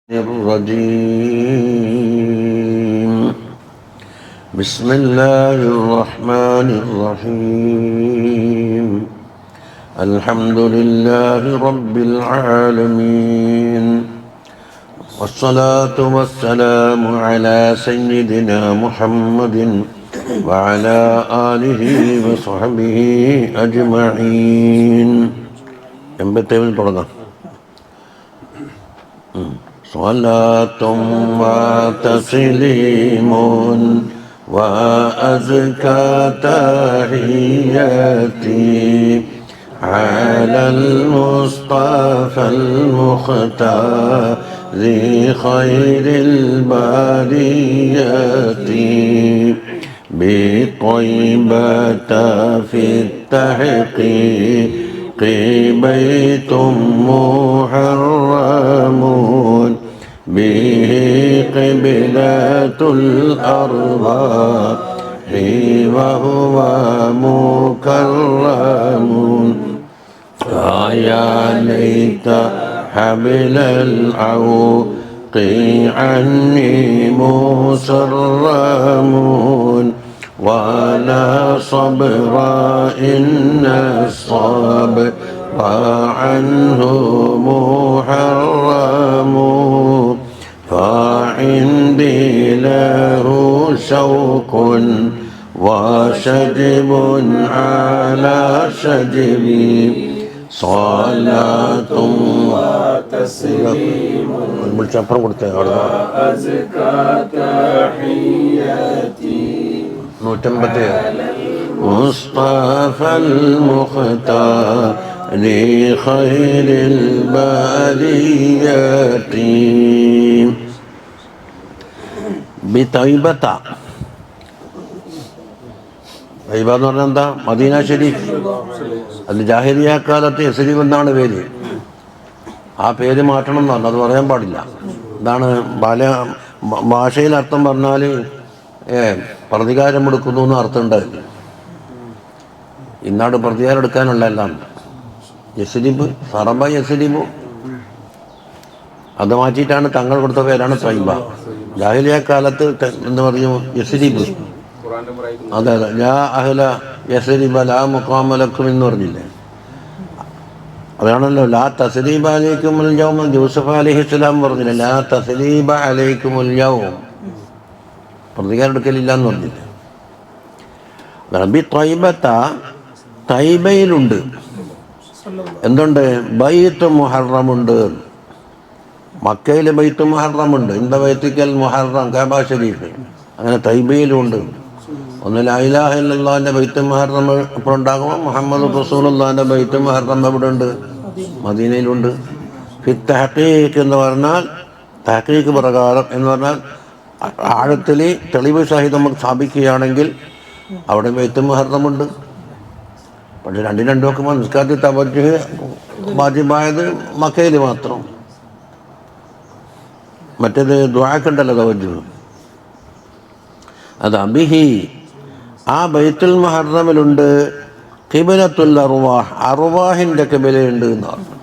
الرجيم بسم الله الرحمن الرحيم الحمد لله رب العالمين والصلاة والسلام على سيدنا محمد وعلى آله وصحبه أجمعين. صلاة وتسليم وأزكى تحياتي على المصطفى المختار خير البريات بطيبة في التحقيق بيت محرم به قبلة الأرواح وهو مكرم فيا ليت حبل العوق عني مسرم ولا صبر إن الصبر عنه محرم فعندي له شوق وشجب على شجبي صلاة وتسليم وأزكى تحياتي مصطفى المختار لخير البريات بطيبة. തൈബ എന്ന് പറഞ്ഞാൽ എന്താ? മദീന ഷരീഫ്. അത് ജാഹിലിയ കാലത്ത് യസ്രീബ് എന്നാണ് പേര്. ആ പേര് മാറ്റണം എന്ന് പറഞ്ഞു, അത് പറയാൻ പാടില്ല. ഇതാണ് ഭാഷയിൽ അർത്ഥം പറഞ്ഞാൽ പ്രതികാരം എടുക്കുന്നു എന്ന് അർത്ഥമുണ്ട്. ഇന്നാട് പ്രതികാരം എടുക്കാനുള്ള എല്ലാം യസ്രീബ്, സറബ യസ്രീബ്. അത് മാറ്റിയിട്ടാണ് തങ്ങൾ കൊടുത്ത പേരാണ് തൈബ. ജാഹിലിയ കാലത്ത് എന്ന് പറഞ്ഞു യസ്രീബ്. അതെ അതെ, ലാ അഹ്ല യസ്രീബ ലാ മുഖാമ ലക്കും എന്ന് പറഞ്ഞില്ലേ? അതാണല്ലോ ലാ തസ്രീബ അലൈക്കുമുൽ യൗം. യൂസുഫ് അലൈഹിസ്സലാം പറഞ്ഞില്ലേ ലാ തസ്രീബ അലൈക്കുമുൽ യൗം, പ്രതികാരം എടുക്കലില്ല എന്ന് പറഞ്ഞില്ലേ? റബി ത്വയ്ബത്ത, തൈബയിലുണ്ട് എന്തുണ്ട്? ബൈത്ത് മുഹറമുണ്ട്. മക്കയിൽ ബൈത്ത് മുഹറമുണ്ട്. ഇന്ത ബൈത്തിക്കൽ മുഹറം കഅബ ഷരീഫ്. അങ്ങനെ തൈബയിലുണ്ട്. ഒന്ന് ലാ ഇലാഹ ഇല്ലല്ലാഹിന്റെ ബൈത്ത് മുഹറം ഇപ്പോൾ ഉണ്ടാകുമ്പോൾ മുഹമ്മദ് റസൂലുള്ളാഹിന്റെ ബൈത്ത് മുഹറം എവിടെ ഉണ്ട്? മദീനയിലുണ്ട്. ഫി തഹ്ഖീഖ് എന്ന് പറഞ്ഞാൽ, തഹ്ഖീഖ് പ്രകാരം എന്ന് പറഞ്ഞാൽ ആഴത്തിൽ തെളിവ് സഹിതം നമുക്ക് സ്ഥാപിക്കുകയാണെങ്കിൽ അവിടെ ബൈത്ത് മുഹറമുണ്ട്. പക്ഷെ രണ്ടും നോക്കുമ്പോൾ നിസ്കാരത്തിൽ തവജ്ജുഹ് വാജിബായത് മക്കയിൽ മാത്രം. മറ്റേത് ദുആക്കുണ്ടല്ലോ തവജ്ജുഹ്. അത് അബിഹി, ആ ബൈത്തുൽ മുഹറമിലുണ്ട് ഖിബലത്തുൽ അർവാഹ്, അർവാഹിൻ്റെ ഖിബലയുണ്ട് എന്ന് പറഞ്ഞു.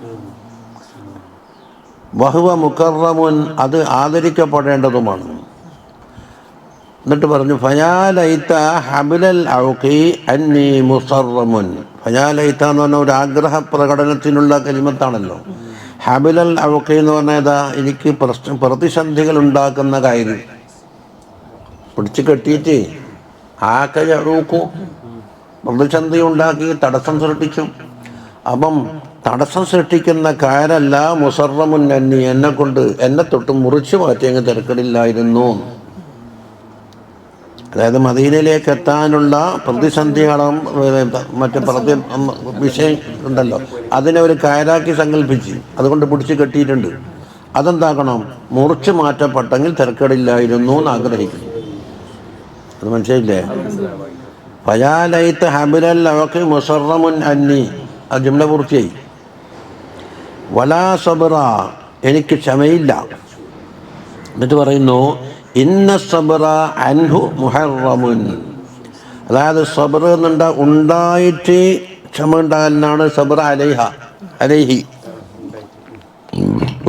വഹുവ മുകറമുൻ, അത് ആദരിക്കപ്പെടേണ്ടതുമാണ്. എന്നിട്ട് പറഞ്ഞു ഫയാലൈത ഹബിലൽ ഔഖി അന്നി മുസറമുൻ. ഫയാലൈത എന്ന് പറഞ്ഞാൽ ഒരു ആഗ്രഹ പ്രകടനത്തിനുള്ള കലിമത്താണല്ലോ. ഹബിലൽ ഔഖി എന്ന് പറഞ്ഞാൽ ഏതാ? എനിക്ക് പ്രതിസന്ധികൾ ഉണ്ടാക്കുന്ന കാര്യം പിടിച്ചു കെട്ടിയിട്ട് ആക്കയൂക്കു, പ്രതിസന്ധി ഉണ്ടാക്കി തടസ്സം സൃഷ്ടിച്ചു. അപ്പം തടസ്സം സൃഷ്ടിക്കുന്ന കാരല്ല മുസറമുൻ അന്നി, എന്നെ തൊട്ട് മുറിച്ചു മാറ്റി അങ്ങ് തിരക്കടില്ലായിരുന്നു. അതായത് മദീനയിലേക്ക് എത്താനുള്ള പ്രതിസന്ധികളും മറ്റു വിഷയം ഉണ്ടല്ലോ, അതിനെ ഒരു കയറാക്കി സങ്കല്പിച്ച് അതുകൊണ്ട് പിടിച്ച് കെട്ടിയിട്ടുണ്ട്. അതെന്താക്കണം? മുറിച്ച് മാറ്റപ്പെട്ടെങ്കിൽ തിരക്കേടില്ലായിരുന്നു എന്ന് ആഗ്രഹിക്കുന്നു. അത് മനസ്സിലായില്ലേ? ഫയാലൈത്ത് ഹബിലൽ അവക്ക് മുസറമുൻ അന്നി, ആ ജുംല പൂർത്തിയായി. വലാ സബ്റ, എനിക്ക് ക്ഷമയില്ല. എന്നിട്ട് പറയുന്നു ഇന്ന സബ്റ അൻഹു മുഹറമുൻ, അതായത് സബർ ഉണ്ടായിട്ട് ക്ഷമ ഉണ്ടാകലിനാണ് സബർ അലൈഹി.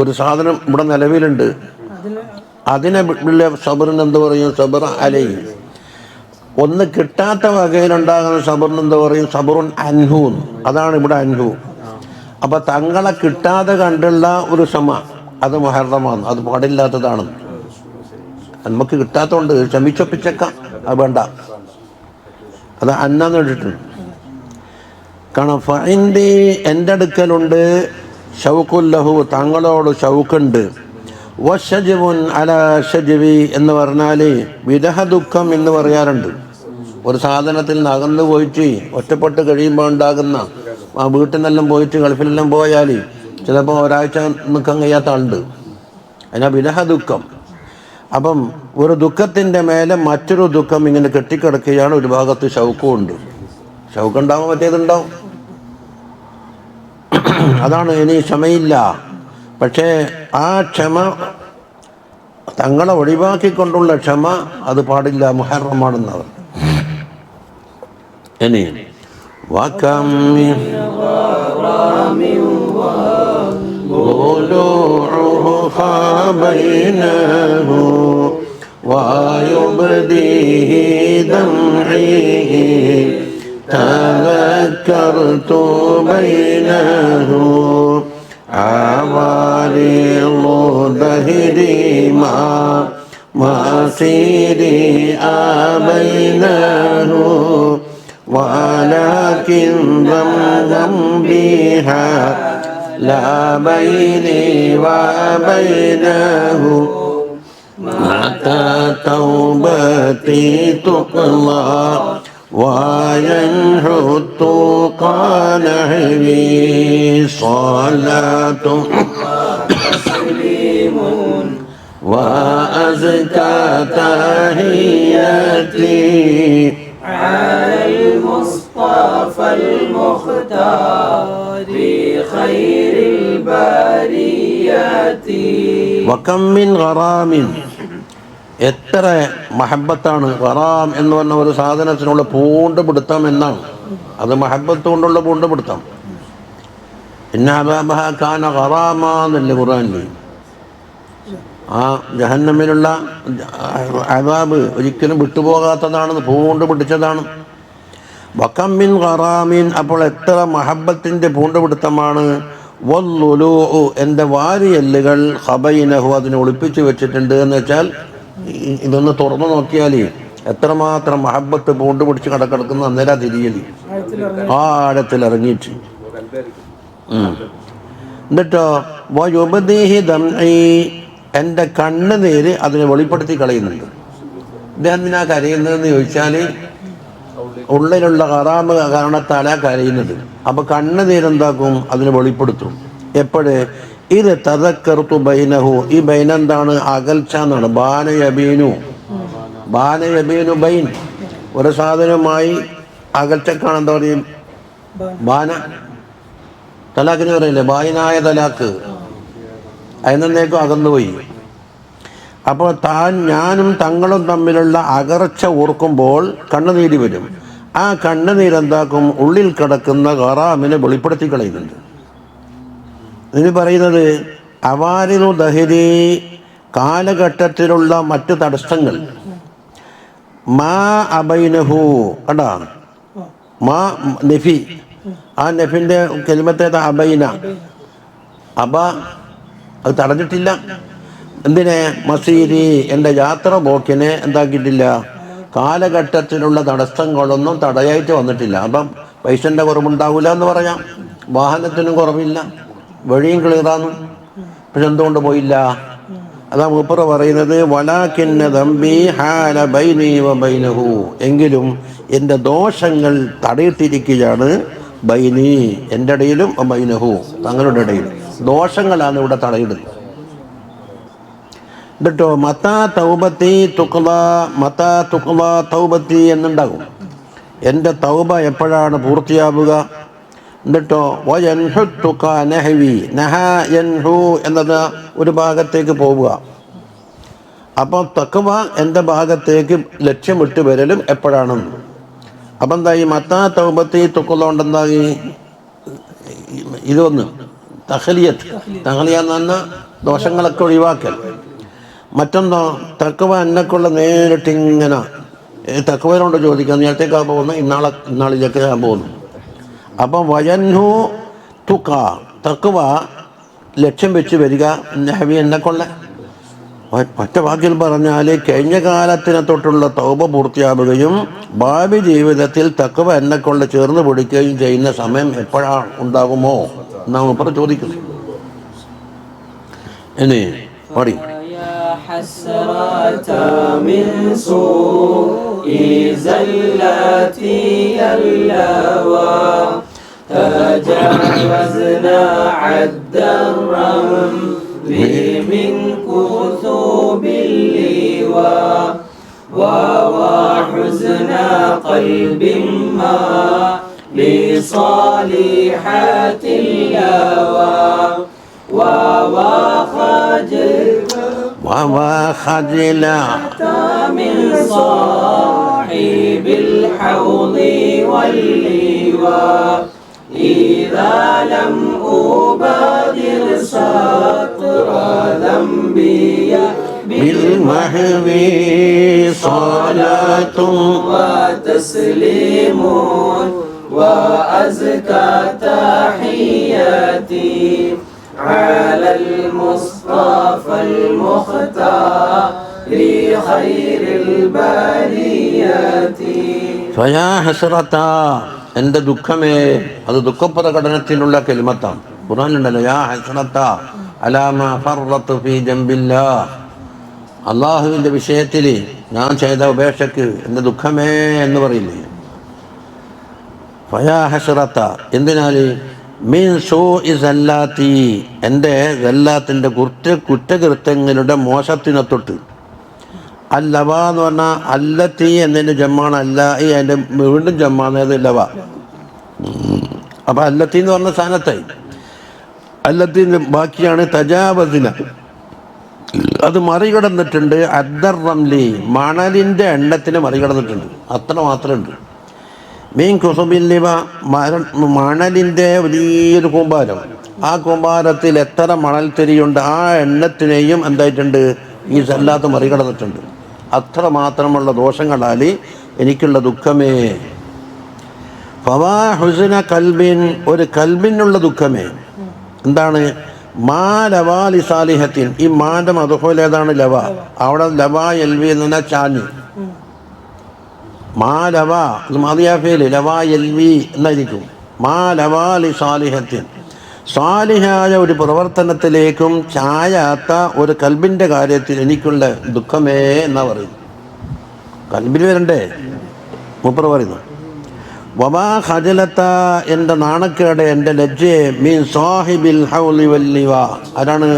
ഒരു സാധനം ഇവിടെ നിലവിലുണ്ട്, അതിനെ ഉള്ള സബറിന് എന്ത് പറയും? സബർ അലൈഹി. ഒന്ന് കിട്ടാത്ത വകയിലുണ്ടാകുന്ന സബറിന് എന്ത് പറയും? സബറുൻ അൻഹു. അതാണ് ഇവിടെ അൻഹു. അപ്പൊ തങ്ങളെ കിട്ടാതെ കണ്ടുള്ള ഒരു ക്ഷമ അത് മുഹറമാണ്, അത് പാടില്ലാത്തതാണ്. നമുക്ക് കിട്ടാത്തതുകൊണ്ട് ക്ഷമിച്ചൊപ്പിച്ചേക്കാം, അത് വേണ്ട, അത് അന്നാന്ന് കേട്ടിട്ടുണ്ട്. കാരണം ഫഇൻദി എൻ്റെ അടുക്കലുണ്ട് ഷൗഖുല്ലഹു തങ്ങളോട് ഷൗക്കുണ്ട്, വശജുൻ അല ഷജവി എന്ന് പറഞ്ഞാൽ വിരഹ ദുഃഖം എന്ന് പറയാറുണ്ട്. ഒരു സാധനത്തിൽ നിന്ന് അകന്നു പോയിട്ട് ഒറ്റപ്പെട്ട് കഴിയുമ്പോൾ ഉണ്ടാകുന്ന, ആ വീട്ടിൽ നിന്നെല്ലാം പോയിട്ട് ഗൾഫിലെല്ലാം പോയാൽ ചിലപ്പോൾ ഒരാഴ്ച നിൽക്കാൻ കഴിയാത്ത ആളുണ്ട്, അതിനാ വിരഹ ദുഃഖം. അപ്പം ഒരു ദുഃഖത്തിൻ്റെ മേലെ മറ്റൊരു ദുഃഖം ഇങ്ങനെ കെട്ടിക്കിടക്കുകയാണ്. ഒരു ഭാഗത്ത് ഷൗക്കും ഉണ്ട്. ഷൗക്കുണ്ടാവും, മറ്റേതുണ്ടാവും. അതാണ് ഇനി ക്ഷമയില്ല. പക്ഷേ ആ ക്ഷമ തങ്ങളെ ഒഴിവാക്കിക്കൊണ്ടുള്ള ക്ഷമ അത് പാടില്ല, മുഹറമാണെന്നവർ. ഇനി تذكرت بينه عوارض دهري ما سيري بينه ولكن ذنبها لا بيني وبينه متى توبتي تقضى وينحت قال نحوي صلاة تسليم وأزكى تحياتي على المصطفى المختار خير البريات وكم من غرام. എത്ര മഹബത്താണ്. ഖറാം എന്ന് പറഞ്ഞ ഒരു സാധനത്തിനുള്ള പൂണ്ടുപിടുത്തം എന്നാണ്. അത് മഹബത്ത് കൊണ്ടുള്ള പൂണ്ടുപിടുത്തം. ഇന്ന അബാബഹ കാന ഖറാമാ എന്നല്ലേ ഖുർആനിൽ. ആ ജഹന്നമിലുള്ള അദാബ് ഒരിക്കലും വിട്ടുപോകാത്തതാണ്, പൂണ്ട് പിടിച്ചതാണ്. വകം മിൻ ഖറാമിൻ. അപ്പോൾ എത്ര മഹബത്തിൻ്റെ പൂണ്ടുപിടുത്തമാണ്. വല്ലുലൂഉ എൻ്റെ വാരിയല്ലുകൾ ഖബൈനഹു അതിനെ ഒളിപ്പിച്ചു വെച്ചിട്ടുണ്ട് എന്ന് വെച്ചാൽ ഇതൊന്ന് തുറന്നു നോക്കിയാൽ എത്രമാത്രം മഹബത്ത് പൂണ്ട് പിടിച്ച് കിടക്കുന്ന അന്നേരം തിരിയലി ആഴത്തിൽ ഇറങ്ങിയിട്ട്. എന്നിട്ടോ വയുബദീഹി ദംഇ എൻ്റെ കണ്ണുനീര് അതിനെ വെളിപ്പെടുത്തി കളയുന്നുണ്ട്. ഇദ്ദേഹം എന്തിനാ കരയുന്നതെന്ന് ചോദിച്ചാൽ ഉള്ളിലുള്ള ഖറാമ് കാരണത്താലാ കരയുന്നത്. അപ്പോൾ കണ്ണുനീരെന്താക്കും? അതിനെ വെളിപ്പെടുത്തും. എപ്പോഴേ ഇത് തദക്കർത്തു ബൈനഹു. ഈ ബൈൻ എന്താണ്? അകൽച്ച എന്നാണ്. ബാനയബീനു ബൈൻ. ഒരു സാധനവുമായി അകൽച്ചക്കാണ് എന്താ പറയും? ബാന. തലാഖിന് പറയില്ലേ? ബായിനായ തലാഖ്. അതിനേക്കും അകന്നുപോയി. അപ്പോൾ ഞാനും തങ്ങളും തമ്മിലുള്ള അകർച്ച ഓർക്കുമ്പോൾ കണ്ണുനീര് വരും. ആ കണ്ണുനീരെന്താക്കും? ഉള്ളിൽ കിടക്കുന്ന ഖറാമിനെ വെളിപ്പെടുത്തി കളയുന്നുണ്ട്. ഇതിന് പറയുന്നത് അവാരിദു ദഹരി, കാലഘട്ടത്തിലുള്ള മറ്റ് തടസ്സങ്ങൾ. മാ അബൈനഹു കണ്ടാ, മാ നഫി. ആ നഫിൻ്റെ കലിമത്തേത് അബൈന. അബ അത് തടഞ്ഞിട്ടില്ല. എന്തിനെ? മസീരി എൻ്റെ യാത്ര പോക്കിനെ എന്താക്കിയിട്ടില്ല. കാലഘട്ടത്തിലുള്ള തടസ്സങ്ങളൊന്നും തടയായിട്ട് വന്നിട്ടില്ല. അപ്പം പൈസൻ്റെ കുറവുണ്ടാവില്ല എന്ന് പറയാം. വാഹനത്തിനും കുറവില്ല, വഴിയും ക്ലിയറാണ്. പക്ഷെ എന്തുകൊണ്ട് പോയില്ല? അതാ മൂപ്പർ പറയുന്നത് വലാകിന്ന ദംബി ഹാല ബൈനി വബൈനഹു. എങ്കിലും എൻ്റെ ദോഷങ്ങൾ തടയിട്ടിരിക്കുകയാണ്. ബൈനി എൻ്റെ ഇടയിലും ബൈനഹു തങ്ങളുടെ ഇടയിലും ദോഷങ്ങളാണ് ഇവിടെ തടയിടുന്നത്. എന്നിട്ടോ മത്താ തൗബത്തി തുഖ്ള, മത്താ തുഖ്ള തൗബത്തി എന്നുണ്ടാകും. എൻ്റെ തൗബ എപ്പോഴാണ് പൂർത്തിയാവുക? എന്നിട്ടോ വയൻഹുത്തുക നഹവി. നഹ യൻഹു എന്നത് ഒരു ഭാഗത്തേക്ക് പോവുക. അപ്പോൾ തഖ്വ എൻ്റെ ഭാഗത്തേക്ക് ലക്ഷ്യമിട്ട് വരലും എപ്പോഴാണ്? അപ്പം എന്തായി? മത്താ തൗബത്തി തുഖ്ള കൊണ്ടെന്തായി? ഇതൊന്ന് തഖ്ലിയത്ത്. തഖ്ലിയ എന്ന് പറഞ്ഞാൽ ദോഷങ്ങളൊക്കെ ഒഴിവാക്കൽ. മറ്റൊന്നോ തഖ്വ എന്നെക്കുള്ള നേരിട്ട് ഇങ്ങനെ തഖ്വയോട് ചോദിക്കാം, നേരത്തേക്കാ പോകുന്നു, ഇന്നാളിലേക്ക് ഞാൻ പോകുന്നു. അപ്പം വയൻഹു തുക തഖ്വ ലക്ഷ്യം വെച്ച് വരിക, നഹ്വി എന്നെക്കൊള്ള ഒറ്റ വാക്കിൽ പറഞ്ഞാൽ കഴിഞ്ഞ കാലത്തിനെ തൊട്ടുള്ള തൗബ പൂർത്തിയാവുകയും ഭാവി ജീവിതത്തിൽ തഖ്വ എന്നെക്കൊണ്ട് ചേർന്ന് പിടിക്കുകയും ചെയ്യുന്ന സമയം എപ്പോഴാണ് ഉണ്ടാകുമോ എന്നാണ് മൂപ്പർ ചോദിക്കുന്നത്. ഇനി പടി تجاوزنا عد الرمل من كثوب اللواء وحزن قلب ما لصالحات الهوى وخجلا من صاحب الحوض واللواء إذا لم أبادر سطر ذنبي بالمحو صلاة وتسليم وأزكى تحياتي على المصطفى المختار خير البريات. فيا حسرة എൻ്റെ ദുഃഖമേ, അത് ദുഃഖപ്രകടനത്തിനുള്ള കലിമത്താണ്. ഖുർആനിലുണ്ടല്ലോ, യാ ഹസ്രത അലാ മാ ഫറത്തു ഫീ ജംബില്ലാഹ്, അള്ളാഹുവിൻ്റെ വിഷയത്തിൽ ഞാൻ ചെയ്ത ഉപേക്ഷയ്ക്ക് എൻ്റെ ദുഃഖമേ എന്ന് പറയില്ലേ. ഫയാ ഹസ്രത എന്തിനാൽ മീൻ സൂഇ സല്ലാത്തി, എൻ്റെ സല്ലാത്തിൻ്റെ കുറ്റകൃത്യങ്ങളുടെ മോശത്തിനെ തൊട്ട്. അല്ലവ എന്ന് പറഞ്ഞാൽ അല്ലത്തി എന്നതിൻ്റെ ജമ്മാണ്, അല്ല ഈ അതിൻ്റെ വീണ്ടും ജമ്മാണത് ലവ. അപ്പം അല്ലത്തി എന്ന് പറഞ്ഞ സ്ഥാനത്തായി. അല്ലത്തിൻ്റെ ബാക്കിയാണ് തജാവസിന, അത് മറികടന്നിട്ടുണ്ട്. അദ്ദർ റംലി, മണലിൻ്റെ എണ്ണത്തിന് മറികടന്നിട്ടുണ്ട്. അത്ര മാത്രമുണ്ട്. മീൻ കുസുബില്ലിവ, മണലിൻ്റെ വലിയൊരു കൂമ്പാരം, ആ കൂമ്പാരത്തിൽ എത്ര മണൽത്തിരിയുണ്ട് ആ എണ്ണത്തിനെയും എന്തായിട്ടുണ്ട്, ഈ സല്ലാത്ത് മറികടന്നിട്ടുണ്ട്. അത്ര മാത്രമുള്ള ദോഷങ്ങളാൽ എനിക്കുള്ള ദുഃഖമേ. ഫവാ ഹുസ്ന കൽബിൻ, ഒരു കൽബിനുള്ള ദുഃഖമേ. എന്താണ്? മാ ലവാലി സാലിഹത്തിൻ, ഈ മാൻ്റെ മധുഹോൽ ഏതാണ്? ലവ. അവിടെ ലവ എൽവി എന്ന് പറഞ്ഞാൽ ചാഞ്ഞ്. മാ ലവ മതിയാഫേല് ലവ എൽവി എന്നായിരിക്കും. മാ ലവാലി സാലിഹത്തിൻ, സാലിഹായ ഒരു പ്രവർത്തനത്തിലേക്കും ചായാത്ത ഒരു കൽബിൻ്റെ കാര്യത്തിൽ എനിക്കുള്ള ദുഃഖമേ എന്നാ പറയും. കൽബിൽ വരണ്ടേ മൂപ്പർ പറയുന്നു. വമാ ഖജലത്ത, എൻ്റെ നാണക്കേട്, എൻ്റെ ലജ്ജയെ, മീൻ സാഹിബിൽ ഹൗലി വല്ലിവ, ആരാണ്?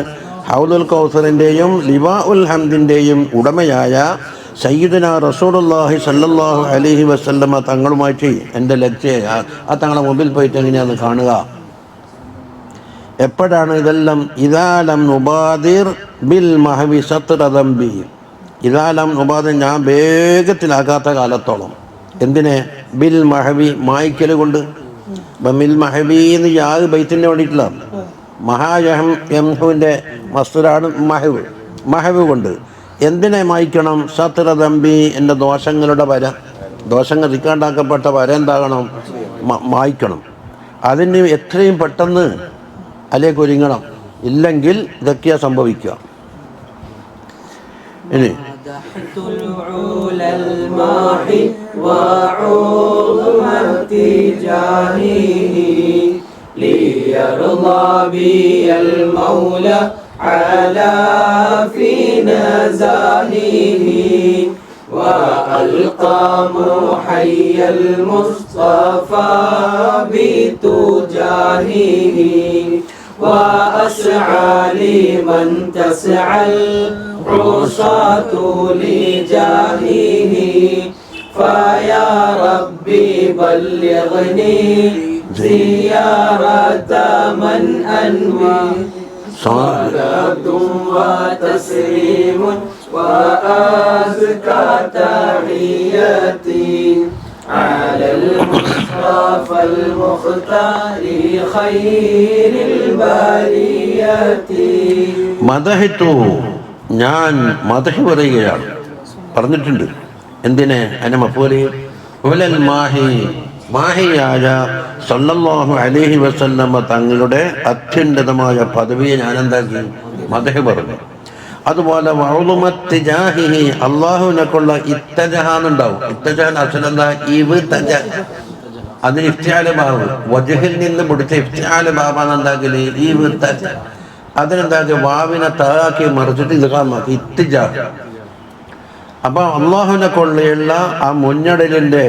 ഹൗലുൽ കൗസറിൻ്റെയും ലിവാ ഉൽ ഹംദിൻ്റെയും ഉടമയായ സയ്യിദുന റസൂലുള്ളാഹി സ്വല്ലല്ലാഹു അലൈഹി വസല്ലമ തങ്ങളുമായിട്ട് എൻ്റെ ലജ്ജയെ ആ തങ്ങളെ മുമ്പിൽ പോയിട്ട് എങ്ങനെയാണെന്ന് കാണുക. എപ്പോഴാണ് ഇതെല്ലാം? ഇദാലം നുബാദിർ ബിൽ മഹവി സത്ര ദംബി, ഇദാലം നുബാദിർ, ഞാൻ വേഗത്തിലാക്കാത്ത കാലത്തോളം. എന്തിനെ? ബിൽ മഹവി, മായ്ക്കൽ കൊണ്ട്. ബിൽ മഹവി എന്ന് യാത് ബൈത്തിൻ്റെ വേണ്ടിയിട്ടുള്ള മഹായഹുവിൻ്റെ മസ്തുരാണ് മഹവ്. മഹവ് കൊണ്ട് എന്തിനെ മായ്ക്കണം? സത്ര ദംബി, എൻ്റെ ദോഷങ്ങളുടെ വര, ദോഷങ്ങൾ റിക്കാണ്ടാക്കപ്പെട്ട വര എന്താകണം? മായ്ക്കണം. അതിന് എത്രയും പെട്ടെന്ന് അതിലേക്ക് ഒരുങ്ങണം, ഇല്ലെങ്കിൽ ഇതൊക്കെയാ സംഭവിക്കുക. ഇനി وألقى محي المصطفى بتجاهه وأسعى لمن تسعى العصاة لجاهه فيا ربي بلغني زيارة من أنوي صلاة وتسليم وأزكى تحياتي على المصطفى المختار خير البرية മദഹിത്തു ഞാൻ മദഹ് പറയുകയാണ് പറഞ്ഞിട്ടുണ്ട് എന്തിനെ അന മഫൂലി ഉലൽ മാഹി മാഹിയായ സല്ലല്ലാഹു അലൈഹി വസല്ലമ തങ്ങളുടെ അത്യുന്നതമായ പദവിയെ ഞാൻ എന്താക്കി മദഹ് പറഞ്ഞു. അതുപോലെ വഉലുമത്തി ജാഹിഹി അല്ലാഹുവിനെക്കുള്ള ഇത്തജഹാന്നുണ്ടാവും. ഇത്തജഹാൻ അസലെന്താ ഇവ്തജ, അതിന് ഇഫ്തിആല് ബാബ് വജ്ഹിൽ നിന്ന് പിടിച്ച ഇഫ്തിആല് ബാബാണ് എന്താക്കല് ഇവ്തജ. അതിനെന്താക്കി വാവിനെ താക്കി മറിച്ചിട്ട് ഇദ്ഗാമാക്കി ഇത്തിജാ. അപ്പൊ അള്ളാഹുവിനെ കൊള്ളിയുള്ള ആ മുന്നടലിന്റെ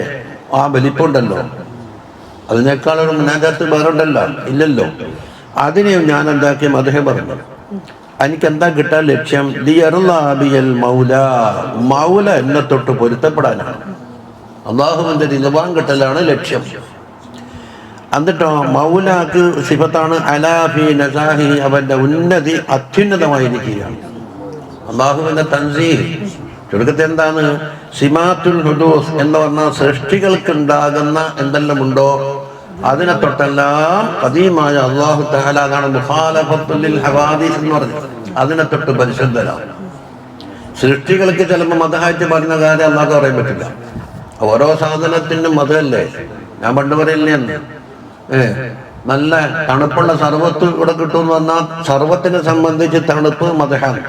ആ വലിപ്പുണ്ടല്ലോ, അതിനേക്കാളൊരു മുനാജാത്ത് വേറുണ്ടല്ലോ ഇല്ലല്ലോ. അതിനെയും ഞാൻ എന്താക്കി മദ്ഹ് പറഞ്ഞു. എനിക്കെന്താ കിട്ടാൻ ലക്ഷ്യം ലിയർലാബിയൽ മൗല, മൗല എന്നെ തൊട്ട് പൊരുത്തപ്പെടാനാണ്, അള്ളാഹുവിന്റെ റിദ്വാൻ കിട്ടലാണ് ലക്ഷ്യം. എന്നിട്ടോ മൗലാക്ക് സിഫത്താണ് അലാഫി നസാഹി, അവന്റെ ഉന്നതി അത്യുന്നതമായിരിക്കുകയാണ്. അള്ളാഹുവിന്റെ തൻസീഹ് ചുരുക്കത്തെ എന്താണ് സിമാത്തുൽ ഹുദൂസ് എന്ന് പറഞ്ഞാൽ സൃഷ്ടികൾക്ക് ഉണ്ടാകുന്ന എന്തെല്ലാം ഉണ്ടോ അതിനെ തൊട്ടെല്ലാം ഖദീമായ അല്ലാഹു തആല, അതാണ് മുഖാലഫത്തുൽ ഹവാദിസ് എന്ന് പറഞ്ഞത്, അതിനെ തൊട്ട് പരിശുദ്ധരാണ്. സൃഷ്ടികൾക്ക് ചിലപ്പോൾ മതഹായിട്ട് പറഞ്ഞ കാര്യം അല്ലാഹു പറയാൻ പറ്റില്ല. ഓരോ സാധനത്തിനും മതമല്ലേ. ഞാൻ പണ്ട് പറയില്ലേ നല്ല തണുപ്പുള്ള സർവത്ത് ഇവിടെ കിട്ടുമെന്ന് പറഞ്ഞാൽ സർവത്തിനെ സംബന്ധിച്ച് തണുപ്പ് മതഹാണ്.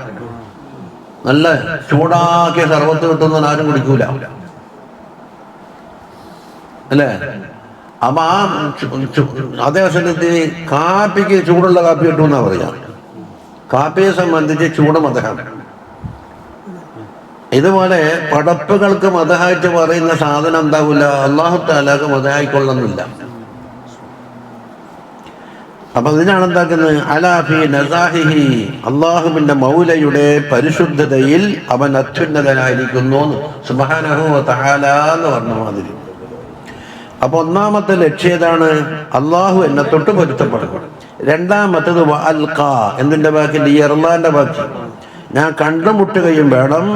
നല്ല ചൂടാക്കിയ സർവത്ത് കിട്ടുന്ന ആരും കുടിക്കൂല അല്ലേ. അപ്പൊ ആ അതേ സ്ഥലത്ത് കാപ്പിക്ക് ചൂടുള്ള കാപ്പി കിട്ടുമെന്നാ പറയാ. കാപ്പിയെ സംബന്ധിച്ച് ചൂട് മതഹാണ്. ഇതുപോലെ പടപ്പുകൾക്ക് മതഹായിട്ട് പറയുന്ന സാധനം എന്താവില്ല, അല്ലാഹു തആലക്ക് മതഹായിക്കൊള്ളുന്നില്ല. അപ്പൊ ഇതിനാണ് എന്താക്കുന്നത് അലാഫി നസാഹിഹി, അള്ളാഹുവിന്റെ മൗലയുടെ പരിശുദ്ധതയിൽ അവൻ അത്യുന്നതനായിരിക്കുന്നു സുബ്ഹാനഹു വ തആല എന്ന് പറഞ്ഞ മാതിരി. അപ്പൊ ഒന്നാമത്തെ ലക്ഷ്യം ഏതാണ്, അള്ളാഹു എന്നെ തൊട്ട് പൊരുത്തപ്പെടും. രണ്ടാമത്തത് വഅൽഖാ, എന്തിന്റെ ബാക്കി ലിയർലാന്റെ ബാക്കി, ഞാൻ കണ്ടുമുട്ടുകയും വേണം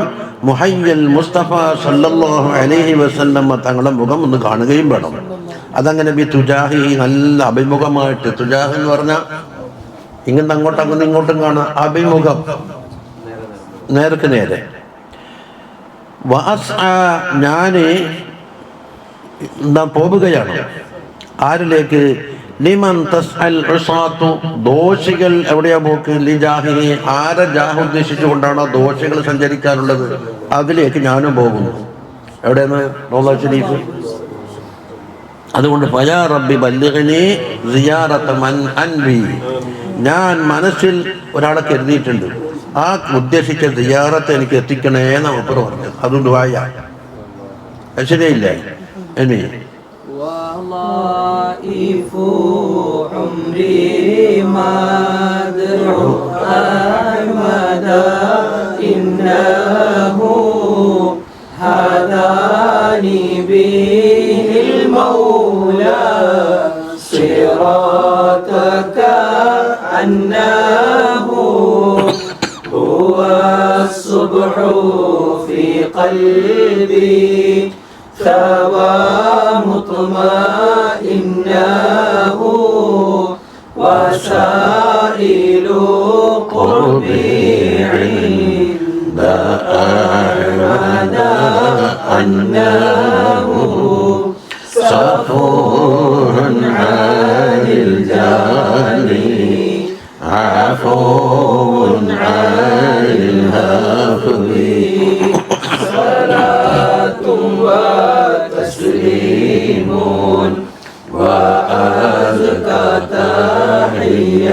മുഹയ്യൽ മുസ്തഫ സല്ലല്ലാഹു അലൈഹി വസല്ലം തങ്ങളുടെ മുഖം ഒന്ന് കാണുകയും വേണം. അതങ്ങനെ ബി തുജാഹി, നല്ല അഭിമുഖമായിട്ട്. തുജാഹി എന്ന് പറഞ്ഞാൽ ഇങ്ങനെ അങ്ങോട്ടും ഇങ്ങോട്ടും കാണാം, അഭിമുഖം നേർക്ക് നേരെ. ഞാന് എന്താ പോവുകയാണ് ആരിലേക്ക്, ലിമൻ തസ്അൽ ഉസാതു, ദോഷികൾ എവിടെയാ പോക്ക്, ലിജാഹിഹി, ആരെ ജാഹ് ഉദ്ദേശിച്ചുകൊണ്ടാണോ ദോഷികൾ സഞ്ചരിക്കാറുള്ളത് അതിലേക്ക് ഞാനും പോകുന്നു. എവിടെയാണ് റൗള ശരീഫ്. അതുകൊണ്ട് ഫയാ റബ്ബി ബല്ലിഗ്നി സിയാറത മൻ അൻവി, ഞാൻ മനസ്സിൽ ഒരാളെ കരുതിയിട്ടുണ്ട്, ആ ഉദ്ദേശിച്ച സിയാറത്ത് എനിക്ക് എത്തിക്കണേ എന്ന് അവർ പറഞ്ഞത്. അത് ദുആയ ശരിയില്ലേ. ഇനി وظائف عمري مدعو أحمد إنه هداني به المولى صراطك أنه هو الصبح في قلبي ثوى مطمئنه وسائل قربي عند أحمد أنه صفور عن الجاني عفو عن الهفو صلاة وتسليم وأزكى تحياتي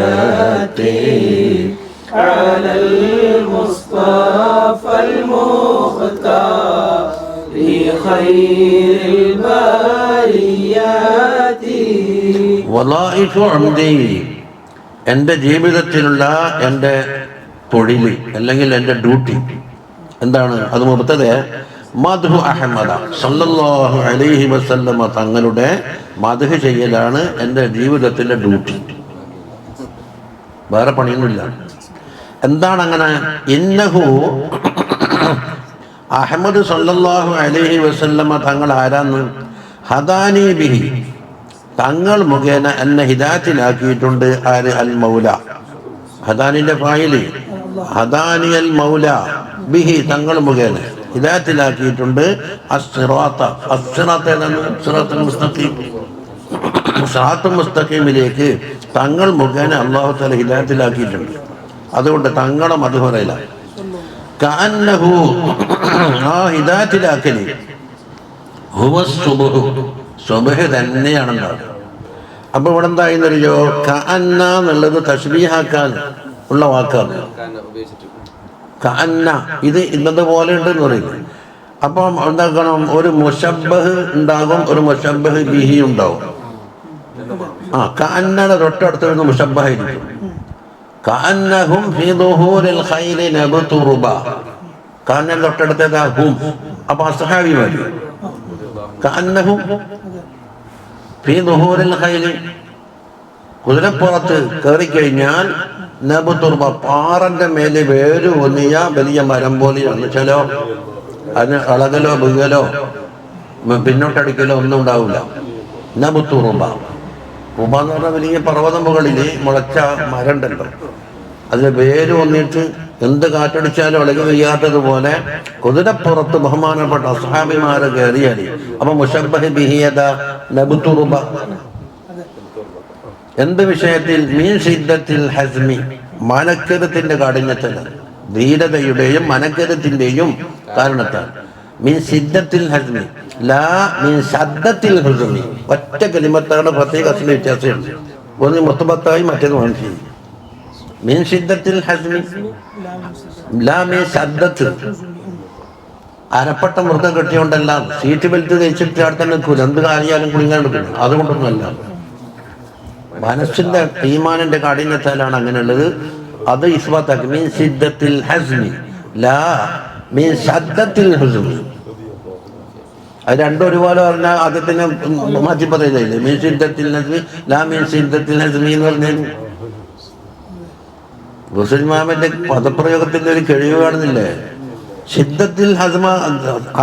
على المصطفى المختار خير البريات. വളായിഫു അംദി, എൻ്റെ ജീവിതത്തിലുള്ള എൻ്റെ തൊഴിൽ അല്ലെങ്കിൽ എൻ്റെ ഡ്യൂട്ടി എന്താണ്, അത് മുബത്തദ മദ്ഹു അഹ്മദ സല്ലല്ലാഹു അലൈഹി വസല്ലമ തങ്ങളുടെ മദ്ഹ് ചെയ്യലാണ് എൻ്റെ ജീവിതത്തിൻ്റെ ഡ്യൂട്ടി. വേറെ പണിയൊന്നുമില്ല. എന്താണ് അങ്ങനെ, ഇന്നഹു അഹ്മദ് സല്ലല്ലാഹു അലൈഹി വസല്ലമ തങ്ങൾ ആരാന്ന്, ഹദാനി ബിഹി തങ്ങൾ മുഖേന എന്നെ ഹിദായത്തിലാക്കിയിട്ടുണ്ട്. ആര്? അൽ മൗല. ഹദാനിന്റെ ഫായില് ഹദാനി അൽ മൗല ബിഹി തങ്ങൾ മുഖേന ഹിദായത്തിലാക്കിയിട്ടുണ്ട്. മുസ്തഖീമിലേക്ക് തങ്ങൾ മുഖേന അല്ലാഹു തആല ഹിദായത്തിലാക്കിയിട്ടുണ്ട്. അതുകൊണ്ട് തങ്ങളെ മദ്ഹുറയില കഅന്നഹു ആ ഹിദായത്തിലാക്കല് ഹുവ സുബ്ഹു സുബ്ഹ് തന്നെയാണെന്നാണ്. അപ്പൊ ഇവിടെ എന്തായിരുന്നറിയോ? കഅന്ന എന്നുള്ളത് തശ്ബീഹാക്കാൻ ഉള്ള വാക്കാണ്. കഅന്ന ഇത് ഇന്നതുപോലെ ഉണ്ടെന്ന് പറയുന്നത്. അപ്പം എന്താക്കണം? ഒരു മുശബ്ബഹ് ഉണ്ടാകും, ഒരു മുശബ്ബഹ് ബിഹി ഉണ്ടാവും. കഅന്നയുടെ തൊട്ടടുത്ത് വരുന്ന മുശബ്ബഹായിരിക്കും. കഅന്നഹും ഫീ ദുഹൂരിൽ ഖൈലി നബ്തുറുബ. കഅന്ന തൊട്ടടുത്തേതാ? ഹും. അപ്പൊ അസ്ഹാബിമാര് കഅന്നഹും ഫീ ദുഹൂരിൽ ഖൈലി കുതിരപ്പുറത്ത് കയറിക്കഴിഞ്ഞാൽ നബ്തുറുബ പാറന്റെ മേലെ വേര് ഒന്നിയ വലിയ മരം പോലെയാണ്. ചിലോ അതിന് ഇളകലോ ബുകലോ പിന്നോട്ടടിക്കലോ ഒന്നും ഉണ്ടാവില്ല. നബ്തുറുബ റുബ എന്ന് പറഞ്ഞാൽ വലിയ പർവ്വത മുകളിൽ മുളച്ച മരം ഉണ്ടല്ലോ, അതിൽ വേര് വന്നിട്ട് എന്ത് കാറ്റടിച്ചാലും ഇളകി വയ്യാത്തതുപോലെ കുതിരപ്പുറത്ത് ബഹുമാനപ്പെട്ട അസ്ഹാബിമാരെ കയറിയാൽ അപ്പൊ മുശബ്ബഹ് ബിഹിയത നബ്തുറുബ. എന്ത് വിഷയത്തിൽ? മീൻ സിദ്ദത്തിൽ ഹസ്മി മനക്കരുത്തിന്റെ കാഠിന്യത്തിൽ, ധീരതയുടെയും മനക്കരുത്തിന്റെയും കാരണത്താൽ. മീൻ സിദ്ദത്തിൽ ഹസ്മി ലാ മീൻ ശബ്ദത്തിൽ ഹുസ്മി. ഒറ്റ കലിമത്താണ് പ്രത്യേക അസിന് വ്യത്യാസമുണ്ട്. ഒന്ന് മുത്തബത്തായി മറ്റേത് മനസ്സി. മീൻ സിദ്ദത്തിൽ ഹസ്മി ലാ മീൻ ശബ്ദത്ത്. അരപ്പട്ട മൃഗം കെട്ടിയോണ്ടല്ല, സീറ്റ് ബെൽറ്റ് തയ്ച്ചിട്ട് അവിടെ തന്നെ നിൽക്കൂല, എന്ത് കാര്യാലും കുളിങ്ങാണ്ടിരിക്കും. അതുകൊണ്ടൊന്നുമല്ല, മനസ്സിന്റെ ഈമാനിന്റെ കാഠിന്യത്താലാണ് അങ്ങനെയുള്ളത്. അത് ഇസ്ബാത്താക്കി. മീൻ സിദ്ദത്തിൽ ഹസ്മി ലാ മീൻ ശബ്ദത്തിൽ ഹുസ്മി. അത് രണ്ടും ഒരുപോലെ പറഞ്ഞാൽ ആദ്യത്തിന് മാറ്റി പറയില്ലേ? മീൻ സിദ്ദത്തിൽ ഹസ്മി ലാ മീൻ സിദ്ദത്തിൽ ഹസ്മി എന്ന് പറഞ്ഞാൽ മുസൽമാന്റെ പദപ്രയോഗത്തിന്റെ ഒരു കഴിവ് കാണുന്നില്ലേ? സിദ്ദത്തിൽ ഹസ്മ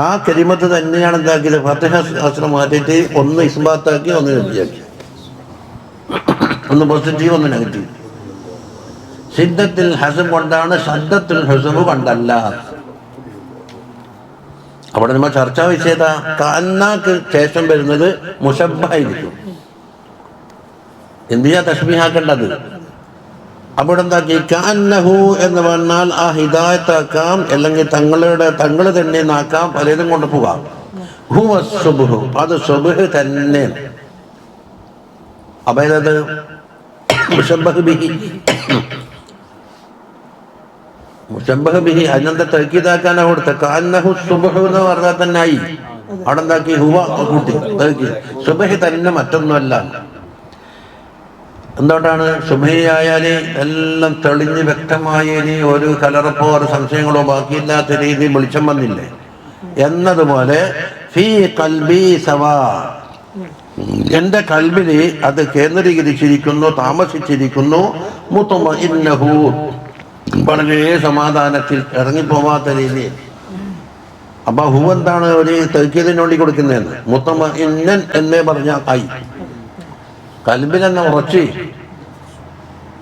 ആ കലിമത്ത് തന്നെയാണ് എന്താക്കിയത്? ഫത്ഹ ഹസ്രം മാറ്റിയിട്ട് ഒന്ന് ഇസ്ബാത്താക്കി ഒന്ന് നെറ്റിയാക്കി, ഒന്ന് പോസിറ്റീവ് ഒന്ന് നെഗറ്റീവ്. സിദ്ദത്തിൽ ഹസം കൊണ്ടാണ്, ശബ്ദത്തിൽ ഹുസ്മു കൊണ്ടല്ല. അവിടെ നമ്മൾ ചർച്ചാ വിഷയത കഅന്നക്ക് ശേഷം വരുന്നത് മുശബ്ബഹായിരിക്കും. എന്തിനാ തശ്ബീഹാക്കേണ്ടത്? അവിടെ എന്താക്കി? കഅന്നഹു എന്ന് പറഞ്ഞാൽ ആ ഹിദായത്താക്കാം, അല്ലെങ്കിൽ തങ്ങൾ തന്നെ നാക്കാം, പലതും കൊണ്ട് പോകാം. ഹുവ സുബ്ഹു അത് സുബ്ഹ് തന്നെ. അപ്പൊ ഇത് മുശബ്ബഹ് ബിഹി മുശബ്ബഹ് ബിഹി അതിനെന്താ തൗക്കീദാക്കാനാ കൊടുത്ത? കഅന്നഹു സുബ്ഹു എന്ന് പറഞ്ഞാൽ തന്നെ ആയി. അവിടെ എന്താക്കി? ഹുവ കൂട്ടി തൗക്കീദ്. സുബ്ഹ് തന്നെ, മറ്റൊന്നുമല്ല. എന്തുകൊണ്ടാണ്? സുബ്ഹിയായാല് എല്ലാം തെളിഞ്ഞ് വ്യക്തമായതിന് ഒരു കലറപ്പോ ഒരു സംശയങ്ങളോ ബാക്കിയില്ലാത്ത രീതിയിൽ വെളിച്ചം വന്നില്ലേ എന്നതുപോലെ ഫീ ഖൽബി സവാ എന്റെ കൽബില് അത് കേന്ദ്രീകരിച്ചിരിക്കുന്നു, താമസിച്ചിരിക്കുന്നു. മുത്മഇന്നഹു വളരെ സമാധാനത്തിൽ, ഇറങ്ങിപ്പോവാത്ത രീതിയിൽ. അപ്പൊ ഹു എന്താണ്? ഒരു തൗക്കീദിന് വേണ്ടി കൊടുക്കുന്നതെന്ന്. മുത്മഇന്നൻ എന്നേ പറഞ്ഞാൽ ആയി. കൽബിലെന്ന ഉറച്ച്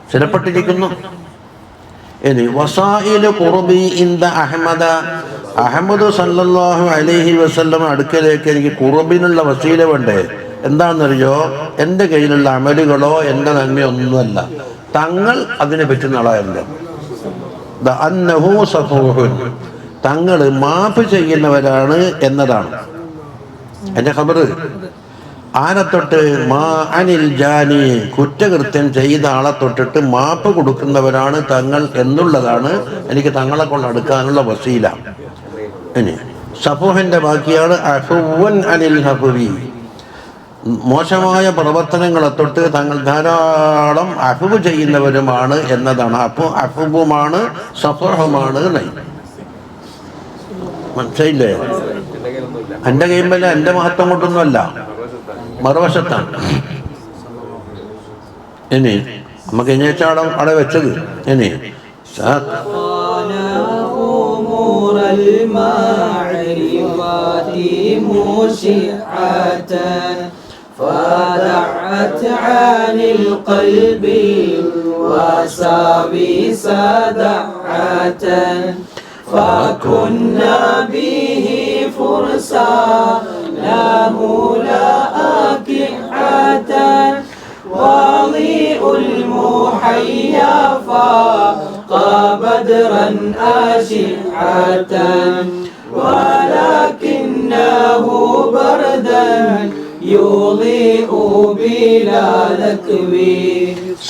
സ്ഥിരപ്പെട്ടിരിക്കുന്നു. ഇനി വസായില് ഖുർബി ഇൻദ അഹ്മദ അഹമ്മദ് സല്ലല്ലാഹു അലൈഹി വസല്ലം അടുക്കലേക്ക് എനിക്ക് ഖുർബിനുള്ള വസീല വേണ്ടേ? എന്താണെന്നറിയോ? എൻ്റെ കയ്യിലുള്ള അമലുകളോ എൻ്റെ നന്മയോ ഒന്നുമല്ല, തങ്ങൾ അതിനെ പറ്റുന്ന ആളായല്ലോ. അന്നഹു സഫൂഹുൻ തങ്ങൾ മാഫ് ചെയ്യുന്നവരാണ് എന്നതാണ് എൻ്റെ ഖബറ്. ആരെ തൊട്ട്? മാ അനിൽ ജാനി കുറ്റകൃത്യം ചെയ്ത ആളെ തൊട്ടിട്ട് മാപ്പ് കൊടുക്കുന്നവരാണ് തങ്ങൾ എന്നുള്ളതാണ് എനിക്ക് തങ്ങളെ കൊണ്ട് അടുക്കാനുള്ള വസീല. ഇനി സഫൂഹിന്റെ ബാക്കിയാണ് അഫുവൻ അനിൽ ഹഫുവി മോശമായ പ്രവർത്തനങ്ങളെ തൊട്ട് തങ്ങൾ ധാരാളം അഫുവ് ചെയ്യുന്നവരുമാണ് എന്നതാണ്. അപ്പോൾ അഫുവുമാണ് സഫൂഹുമാണ് നൈ. മനസ്സിലായില്ലേ? എൻ്റെ കൈമ്പല്ല, എൻ്റെ മഹത്വം കൊണ്ടൊന്നുമല്ല, മറുവശത്താണ്. ഇനി നമുക്ക് ഇനിച്ചാടം അവിടെ വെച്ചത്. ഇനി أمور المعرفات مشعة فدعت عن القلب وساويس دعة فكنا به فرسا له لا أكحة وضيء المحيا فاق بدرا أشعة ولكنه بردا يضيء بلا لكب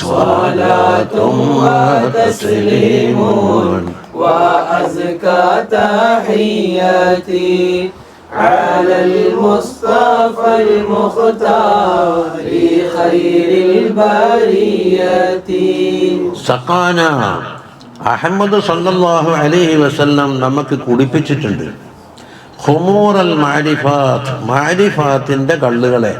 صلاة وتسليم وأزكى تحياتي على المصطفى المختار خير البرية. സഖാന അഹമ്മദ് സല്ലല്ലാഹു അലൈഹി വസല്ലം നമുക്ക് കുടിപ്പിച്ചിട്ടുണ്ട് ഖുമൂറൽ മാരിഫാത്ത്, മാരിഫാത്തിൻ്റെ കള്ളുകളെ.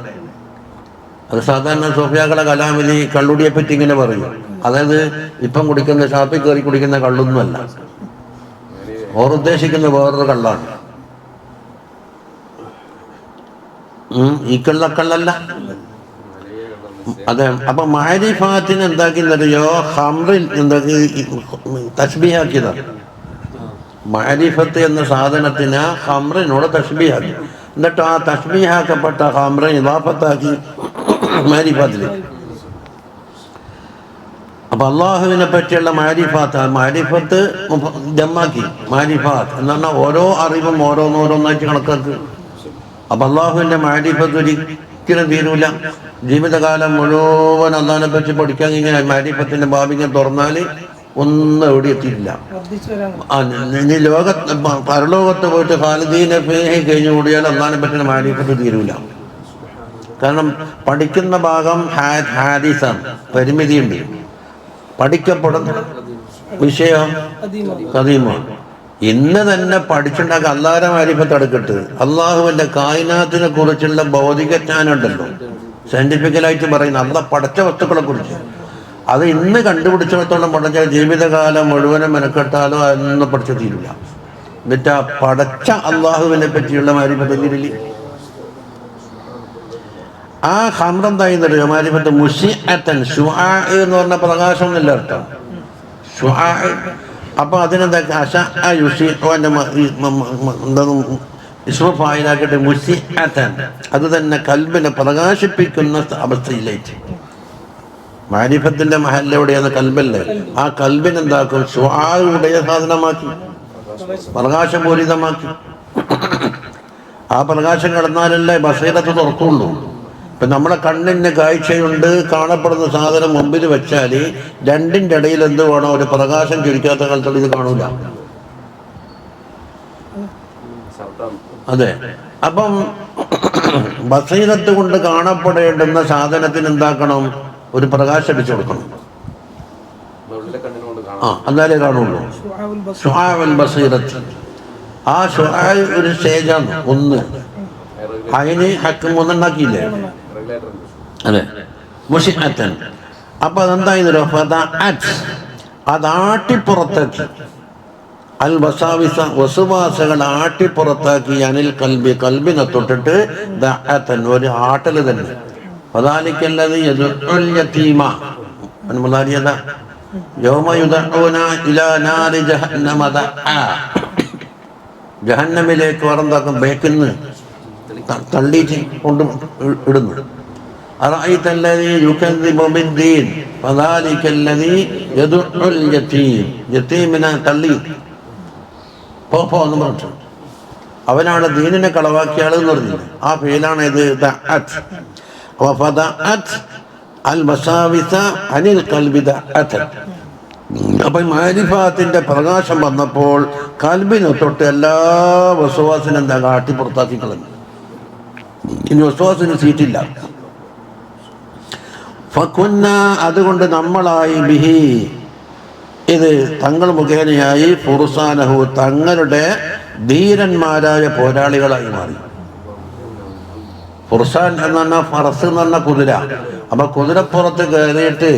അത് സാധാരണ സോഫിയാക്കളെ കലാമിൽ കള്ളുടിയെ പറ്റി ഇങ്ങനെ പറയും. അതായത് ഇപ്പം കുടിക്കുന്ന ഷാപ്പിൽ കയറി കുടിക്കുന്ന കള്ളൊന്നുമല്ല, ഓർ ഉദ്ദേശിക്കുന്ന വേറൊരു കള്ളാണ്. ഈ കള്ളല്ല. അതെ. അപ്പൊ മാരിഫാത്തിന് എന്താക്കിന്നറിയോ, ഹംറിൽ എന്താക്കി തസ്ബീഹാക്കിയതാണ്. മാരിഫത്ത് എന്ന സാധനത്തിന് ഹംറിനോട് തസ്ബീഹാക്കി, എന്നിട്ട് ആ തസ്ബീഹാക്കപ്പെട്ട ഹംറിനെ ഇദാഫത്താക്കി മാരിഫാത്തിലേക്ക്. അപ്പൊ അള്ളാഹുവിനെ പറ്റിയുള്ള മാരിഫത്ത് ജമ്മാക്കി മാരിഫാത്ത് എന്ന് പറഞ്ഞാൽ ഓരോ അറിവും ഓരോന്നോരോന്നായിട്ട് കണക്കാക്കുക. അപ്പൊ അള്ളാഹുവിന്റെ മാരിഫത്ത് ഒരിക്കലും തീരൂല. ജീവിതകാലം മുഴുവൻ അള്ളാഹിനെ പറ്റി പഠിക്കാൻ ഇങ്ങനെ മാരിഫത്തിന്റെ ബാബിങ്ങനെ തുറന്നാല് ഒന്നും എവിടെ എത്തിയിട്ടില്ല. ഇനി പരലോകത്ത് പോയിട്ട് ഖാലിദീനെ ഫീഹി കഴിഞ്ഞു കൂടിയാൽ അള്ളാഹിനെ പറ്റിയ മാരിഫത്ത് തീരൂല. കാരണം പഠിക്കുന്ന ഭാഗം ഹാദിസാണ്, പരിമിതിയുണ്ട്. പഠിക്കപ്പെടുന്ന വിഷയം ഖദീമാണ്. ഇന്ന് തന്നെ പഠിച്ചുണ്ടാക്കുക അള്ളാഹുവിന്റെ മാരിഫത്ത് എടുക്കട്ട്. അള്ളാഹുവിന്റെ കായിനാത്തിനെ കുറിച്ചുള്ള ഭൗതിക ജ്ഞാനം ഉണ്ടല്ലോ, സയന്റിഫിക്കലായിട്ട് പറയുന്ന അള്ളാഹ് പടച്ച വസ്തുക്കളെ കുറിച്ച്, അത് ഇന്ന് കണ്ടുപിടിച്ചിടത്തോളം പഠിച്ചാൽ ജീവിതകാലം മുഴുവനും മെനക്കെട്ടാലോ അതൊന്നും പഠിച്ചു തീരില്ല. എന്നിട്ട് ആ പടച്ച അള്ളാഹുവിനെ പറ്റിയുള്ള മാരിഫത്ത് തീരില്ല. ആ ഹംറെന്തായിരുന്നത് മാരിഫത്ത് മുഷിഅത്തൻ, ശുആ എന്ന് പറഞ്ഞ പ്രകാശം എന്നല്ല അർത്ഥം, ശുആ. അപ്പൊ അതിനെന്താ ഇസ്മുഫായിലാക്കട്ടെ മുസിഅത്തൻ, അത് തന്നെ കൽബിനെ പ്രകാശിപ്പിക്കുന്ന അവസ്ഥയിലേക്ക്. മാരിഫത്തിന്റെ മഹല്ലെവിടെയാണ് കൽബല്ലേ, ആ കൽബിനെന്താക്കും ശുആഉடைய സാധനമാക്കി, പ്രകാശപൂരിതമാക്കി. ആ പ്രകാശം കടന്നാലല്ലേ ബസീറത്ത് തുറക്കുള്ളൂ. ഇപ്പൊ നമ്മുടെ കണ്ണിന് കാഴ്ചയുണ്ട്, കാണപ്പെടുന്ന സാധനം മുമ്പിൽ വെച്ചാൽ രണ്ടിൻ്റെ ഇടയിൽ എന്ത് വേണം, ഒരു പ്രകാശം ചുരുക്കാത്ത കാലത്തോളം ഇത് കാണൂല. അതെ. അപ്പം ബസീറത്ത് കൊണ്ട് കാണപ്പെടേണ്ടുന്ന സാധനത്തിന് എന്താക്കണം, ഒരു പ്രകാശം അടിച്ചു കൊടുക്കണം. എന്നാലേ കാണുള്ളൂ. ശുആഉൽ ബസീറത്ത്, ആ ശുആഉ ഒരു സ്റ്റേജാണ്. ഒന്ന് അതിന് ഹക്ക് മൂന്നുണ്ടാക്കിയില്ലേ, അതെ, മുഷിഅത്തൻ. അപ്പൊ അതെന്തായിരുന്നു, അതാട്ടിപ്പുറത്താക്കി, അൽ വസാവിസ വസുവാസകൾ ആട്ടിപ്പുറത്താക്കി, അനിൽ കൽബി കൽബിനെ തൊട്ടിട്ട് ദഅത്തൻ ഒരു ആട്ടൽ തന്നെ. ഫദാലിക്കല്ലദീ യദ്ഉൽ യതീമ മുളാരിയത യൗമ യുദഊന ഇലാ നാരി ജഹന്നമ ദഅ, ജഹന്നമിലേക്ക് വറന്താക്കും ബേക്കിന്ന് തള്ളിയിട്ട് കൊണ്ട് ഇടുന്നു. അറഅയ്തല്ലദീ യുകദ്ദിബു ബിദ്ദീൻ ഫദാലിക്കല്ലദീ യദ്ഉൽ യതീം, യതീമിനെ തള്ളി പോ എന്ന് പറഞ്ഞു, അവനാണ് ദീനിനെ കളവാക്കിയ ആൾ എന്ന് പറഞ്ഞില്ല. ആ പേരാണ് ഇത് ദഅത്. വഫദഅത് അൽ വസാവിസ അനിൽ ഖൽബി ദഅതൻ. അപ്പൊ മാരിഫാത്തിന്റെ പ്രകാശം വന്നപ്പോൾ കൽബിനെ തൊട്ട് എല്ലാ വസ്വാസിനും എന്താ കാട്ടി പുറത്താക്കി കളഞ്ഞു. ഇനി വസ്വാസിന് സീറ്റില്ല. ഫകുന്ന, അതുകൊണ്ട് നമ്മളായി ബിഹി, ഇത് തങ്ങൾ മുഖേനയായി ഫുർസാനഹു, തങ്ങളുടെ ധീരന്മാരായ പോരാളികളായി മാറി. ഫുർസാൻ എന്ന് പറഞ്ഞാൽ ഫറസ് എന്ന് പറഞ്ഞ കുതിര. അപ്പൊ കുതിരപ്പുറത്ത് കയറിയിട്ട്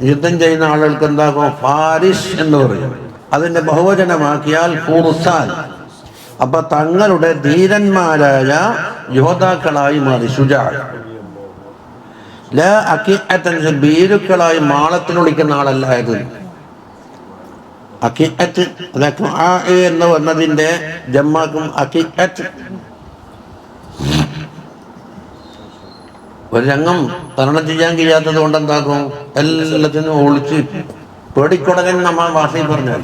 യുദ്ധം ചെയ്യുന്ന ആളുകൾക്ക് എന്താകും, ഫാരിസ് എന്ന് പറയും. അതിന്റെ ബഹുവചനമാക്കിയാൽ ഫുർസാൻ. അപ്പൊ തങ്ങളുടെ ധീരന്മാരായ യോദ്ധാക്കളായി മാറി. ഷുജാ ലാ അഖിഅത്തൻ, ഭീരുക്കളായി മാളത്തിൽ വിളിക്കുന്ന ആളല്ലായത്. അഖിഅത്ത് എന്ന് പറഞ്ഞതിന്റെ ജമ്മാക്കും അഖിഅത്ത്. ഒരു രംഗം തരണം ചെയ്യാൻ കഴിയാത്തത് കൊണ്ട് എന്താക്കും, എല്ലാത്തിനും ഒളിച്ച് പേടിക്കൊടകൻ നമ്മൾ ഭാഷയിൽ പറഞ്ഞാൽ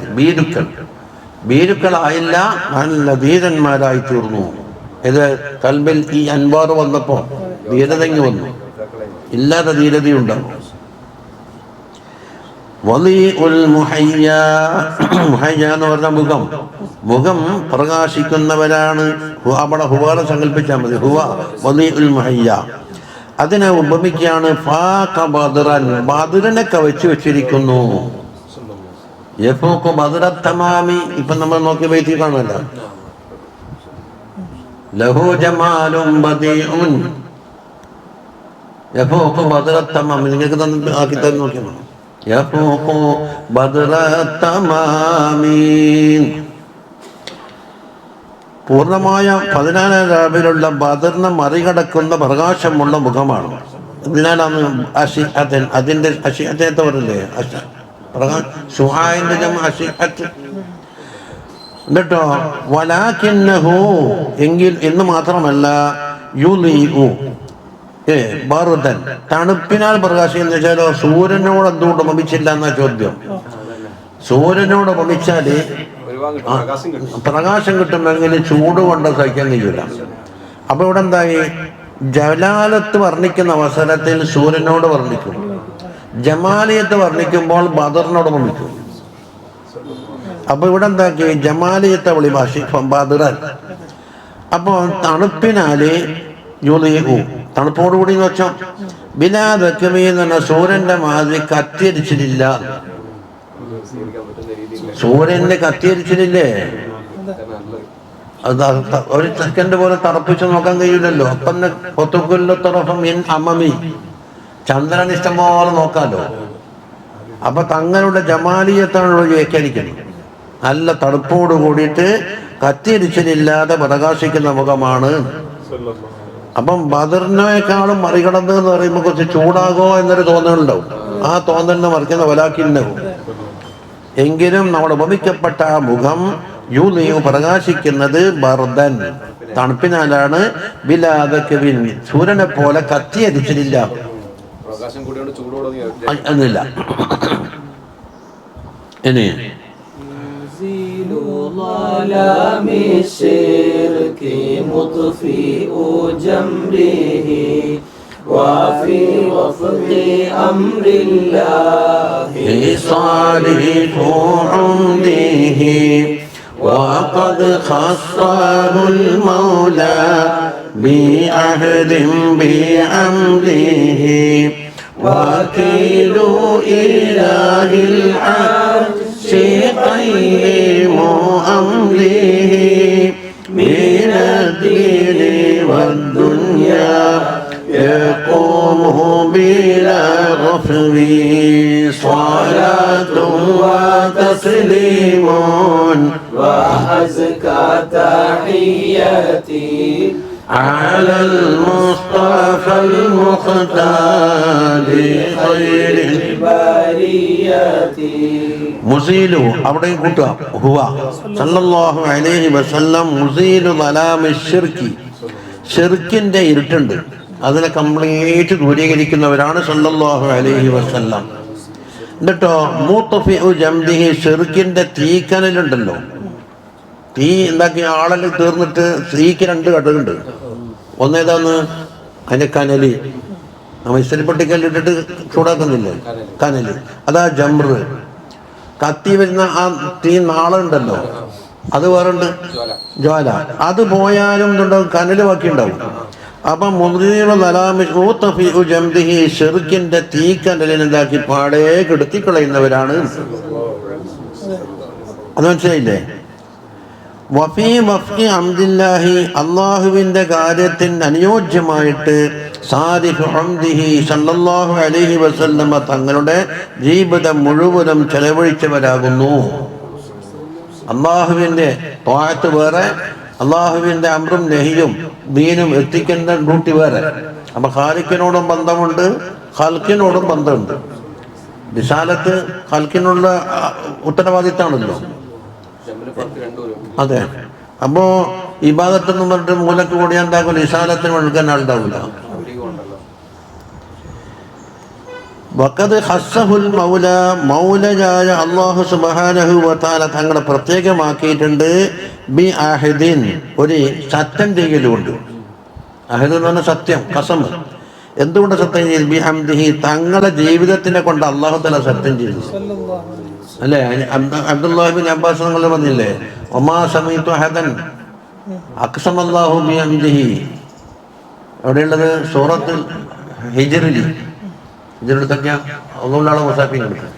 ഭീരുക്കളായില്ല, നല്ല ധീരന്മാരായി തീർന്നു. ഇത് കൽബിൽ ഈ അൻവാർ വന്നപ്പോ ധീരതങ്ങി വന്നു, ഇല്ലാത്ത ധീരതയുണ്ടാവും. മുഹയ്യ എന്ന് പറഞ്ഞ മുഖം പ്രകാശിക്കുന്നവരാണ്. അവിടെ ഹുവാനെ സങ്കല്പിച്ചാൽ മതി. ഹുവ വലിഉൽ മുഹയ്യ. അതിനെ ഉപമിക്കുകയാണ്. ബദറിനെ കവച്ചു വെച്ചിരിക്കുന്നു. യഫൂഖു ബദറത് തമാമി. ഇപ്പൊ നമ്മൾ നോക്കിയ ബൈത്തി കാണുമല്ലോ. ലഹു ജമാലും ബദീഉൻ യഫൂഖു ബദറത് തമാമി. നിങ്ങൾക്ക് ആക്കി തന്നെ നോക്കിയാൽ യഫൂഖു ബദറത് തമാമി. പൂർണ്ണമായ 14 രാവിലുള്ള ബദറിനെ മറികടക്കുന്ന പ്രകാശമുള്ള മുഖമാണ്. ഇതിനാലാണ് അശിഅത്തൻ. അതിന്റെ അശിഅത്തെ പറഞ്ഞില്ലേ, സുഹായിന്റെ എന്നിട്ടോ വലാകിന്നഹു, എങ്കിൽ എന്ന് മാത്രമല്ല, യുലീഉ ബർദൻ, തണുപ്പിനാൽ പ്രകാശിക്കുന്ന വെച്ചാലോ, സൂര്യനോട് എന്തുകൊണ്ട് ഉപമിച്ചില്ല എന്നാ ചോദ്യം. സൂര്യനോട് ഉപമിച്ചാല് പ്രകാശം കിട്ടുമെങ്കിൽ ചൂട് കൊണ്ട് സഹിക്കാൻ കഴിയൂല. അപ്പൊ ഇവിടെ എന്തായി, ജലാലത്ത് വർണ്ണിക്കുന്ന അവസരത്തിൽ സൂര്യനോട് വർണ്ണിക്കും, ജമാലിയത്ത് വർണ്ണിക്കുമ്പോൾ ബദറിനോട് വർണ്ണിക്കും. അപ്പൊ ഇവിടെ എന്താക്കി, ജമാലിയത്തെ വിളി ഭാഷ ബദറൻ. അപ്പൊ തണുപ്പിനാല് യുലീഉ, തണുപ്പോടുകൂടി എന്ന് വെച്ചോ, ബിലാദക്കമി എന്ന് പറഞ്ഞ സൂര്യന്റെ മാതിരി കത്തിയരിച്ചിട്ടില്ല. സൂര്യന്റെ കത്തിയരിച്ചിട്ടില്ലേ, അത് ഒരു സെക്കൻഡ് പോലെ തറപ്പിച്ച് നോക്കാൻ കഴിയില്ലല്ലോ. അപ്പം അമമി, ചന്ദ്രൻ ഇഷ്ടം പോലെ നോക്കാലോ. അപ്പൊ തങ്ങളുടെ ജമാലിയത്താണ് വ്യാഖ്യാനിക്കുന്നത്. നല്ല തണുപ്പോട് കൂടിയിട്ട് കത്തിയരിച്ചിലില്ലാതെ പ്രകാശിക്കുന്ന മുഖമാണ്. അപ്പം ബദറിനേക്കാളും മറികടന്ന് എന്ന് പറയുമ്പോൾ കുറച്ച് ചൂടാകോ എന്നൊരു തോന്നലുണ്ടാവും. ആ തോന്നലിനെ മറിക്കുന്ന വലാക്കിന്നവും. എങ്കിലും നമ്മൾ ഉപമിക്കപ്പെട്ട ആ മുഖം യുലീഉ പ്രകാശിക്കുന്നത് ബർദൻ, തണുപ്പിനാലാണ്. ബിലാദക്കവിൻ, സൂര്യനെ പോലെ കത്തിയരിച്ചിലില്ല എന്നില്ല. ഇനി وفي وفق أمر الله صالح عمده وقد خصه المولى بعهد بعمده وكيل إله العرش قيم أمره من الدين والدنيا يقوم بلا غفو صلاة وتسليم وأزكى تحياتي على المصطفى المختار خير البريات മുസീലു അവിടെയും കൂട്ടുക. ഹുവ സല്ലല്ലാഹു അലൈഹി വസല്ലം മുസീലു ദലാമി ശിർക്കി, ഷിർക്കിന്റെ ഇരുട്ടുണ്ട്, അതിനെ കംപ്ലീറ്റ് ദൂരീകരിക്കുന്നവരാണ് സല്ലല്ലാഹു അലൈഹി വസല്ലം. എന്നിട്ടോ മൂത്തഫിഉ ജംദിഹി, ഷിർക്കിന്റെ തീക്കനലുണ്ടല്ലോ, തീ എന്താക്കി ആളല് തീർന്നിട്ട് തീക്ക് 2 കടലുണ്ട്. ഒന്നേതാന്ന്, അതിന്റെ കനല്, നമ്മൾ ഇസ്തിരിപ്പെട്ടിക്കല്ലിട്ടിട്ട് ചൂടാക്കുന്നില്ലേ, കനല്, അതാ ജംറ്. കത്തി വരുന്ന ആ തീ നാളുണ്ടല്ലോ, അത് വേറുണ്ട്, ജ്വാല. അത് പോയാലും എന്തുണ്ടാവും, കനല് ബാക്കി ഉണ്ടാവും. അപ്പൊ ഷിർക്കിന്റെ തീക്കനലിനെന്താക്കി പാടേ കെടുത്തിക്കളയുന്നവരാണ്. അത് മനസ്സിലായില്ലേ? വഫീ വഫ്ഇ അംദില്ലാഹി, അള്ളാഹുവിന്റെ കാര്യത്തിന് അനുയോജ്യമായിട്ട് സാരിഫ് ഹംദിഹി സല്ലല്ലാഹു അലൈഹി വസല്ലമ തങ്ങളുടെ ജീവിതം മുഴുവനും ചെലവഴിച്ചവരാകുന്നു. അള്ളാഹുവിന്റെ ത്വാഅത്ത് വേറെ, അള്ളാഹുവിൻ്റെ അമ്രും നെഹിയും ദീനും എത്തിക്കേണ്ട ഡ്യൂട്ടി വേറെ. അപ്പം ഖാലിക്കിനോടും ബന്ധമുണ്ട്, ഖൽക്കിനോടും ബന്ധമുണ്ട്. റിസാലത്ത് ഖൽക്കിനുള്ള ഉത്തരവാദിത്തമാണല്ലോ. അതെ. അപ്പോൾ ഇബാദത്ത് എന്ന് പറഞ്ഞിട്ട് മൂലക്ക് കൂടിയാൽ ഉണ്ടാകില്ല, റിസാലത്തിന് ഒഴുകാൻ ആളുണ്ടാവില്ല. വഖദ് ഖസ്സഹുൽ മൗല, മൗലയായ അല്ലാഹു സുബ്ഹാനഹു വ തആല തങ്ങളെ പ്രത്യേകമാക്കിയിട്ടുണ്ട് ബി അഹദിൻ, ഒരു സത്യം ചെയ്യലുകൊണ്ട്. അഹദ് എന്ന് പറഞ്ഞാൽ സത്യം, ഖസം. എന്തുകൊണ്ട് സത്യം ചെയ്തു? ബി ഹംദിഹി, തങ്ങളെ ജീവിതത്തിനെ കൊണ്ട് അല്ലാഹു തആല സത്യം ചെയ്തു അല്ലേ? അബ്ദുല്ലാഹി ബിൻ അബ്ബാസ് തങ്ങൾ പറഞ്ഞില്ലേ, ഒമാ സമീതു അഹദൻ അഖ്സമല്ലാഹു ബി ഹംദിഹി. എവിടെയുള്ളത്? സൂറത്തുൽ ഹിജ്റിൽ. ഇതിനടുത്തൊക്കെയാ ഒന്നുകൊണ്ടാണ് മുസാഫിൻ എടുക്കുക.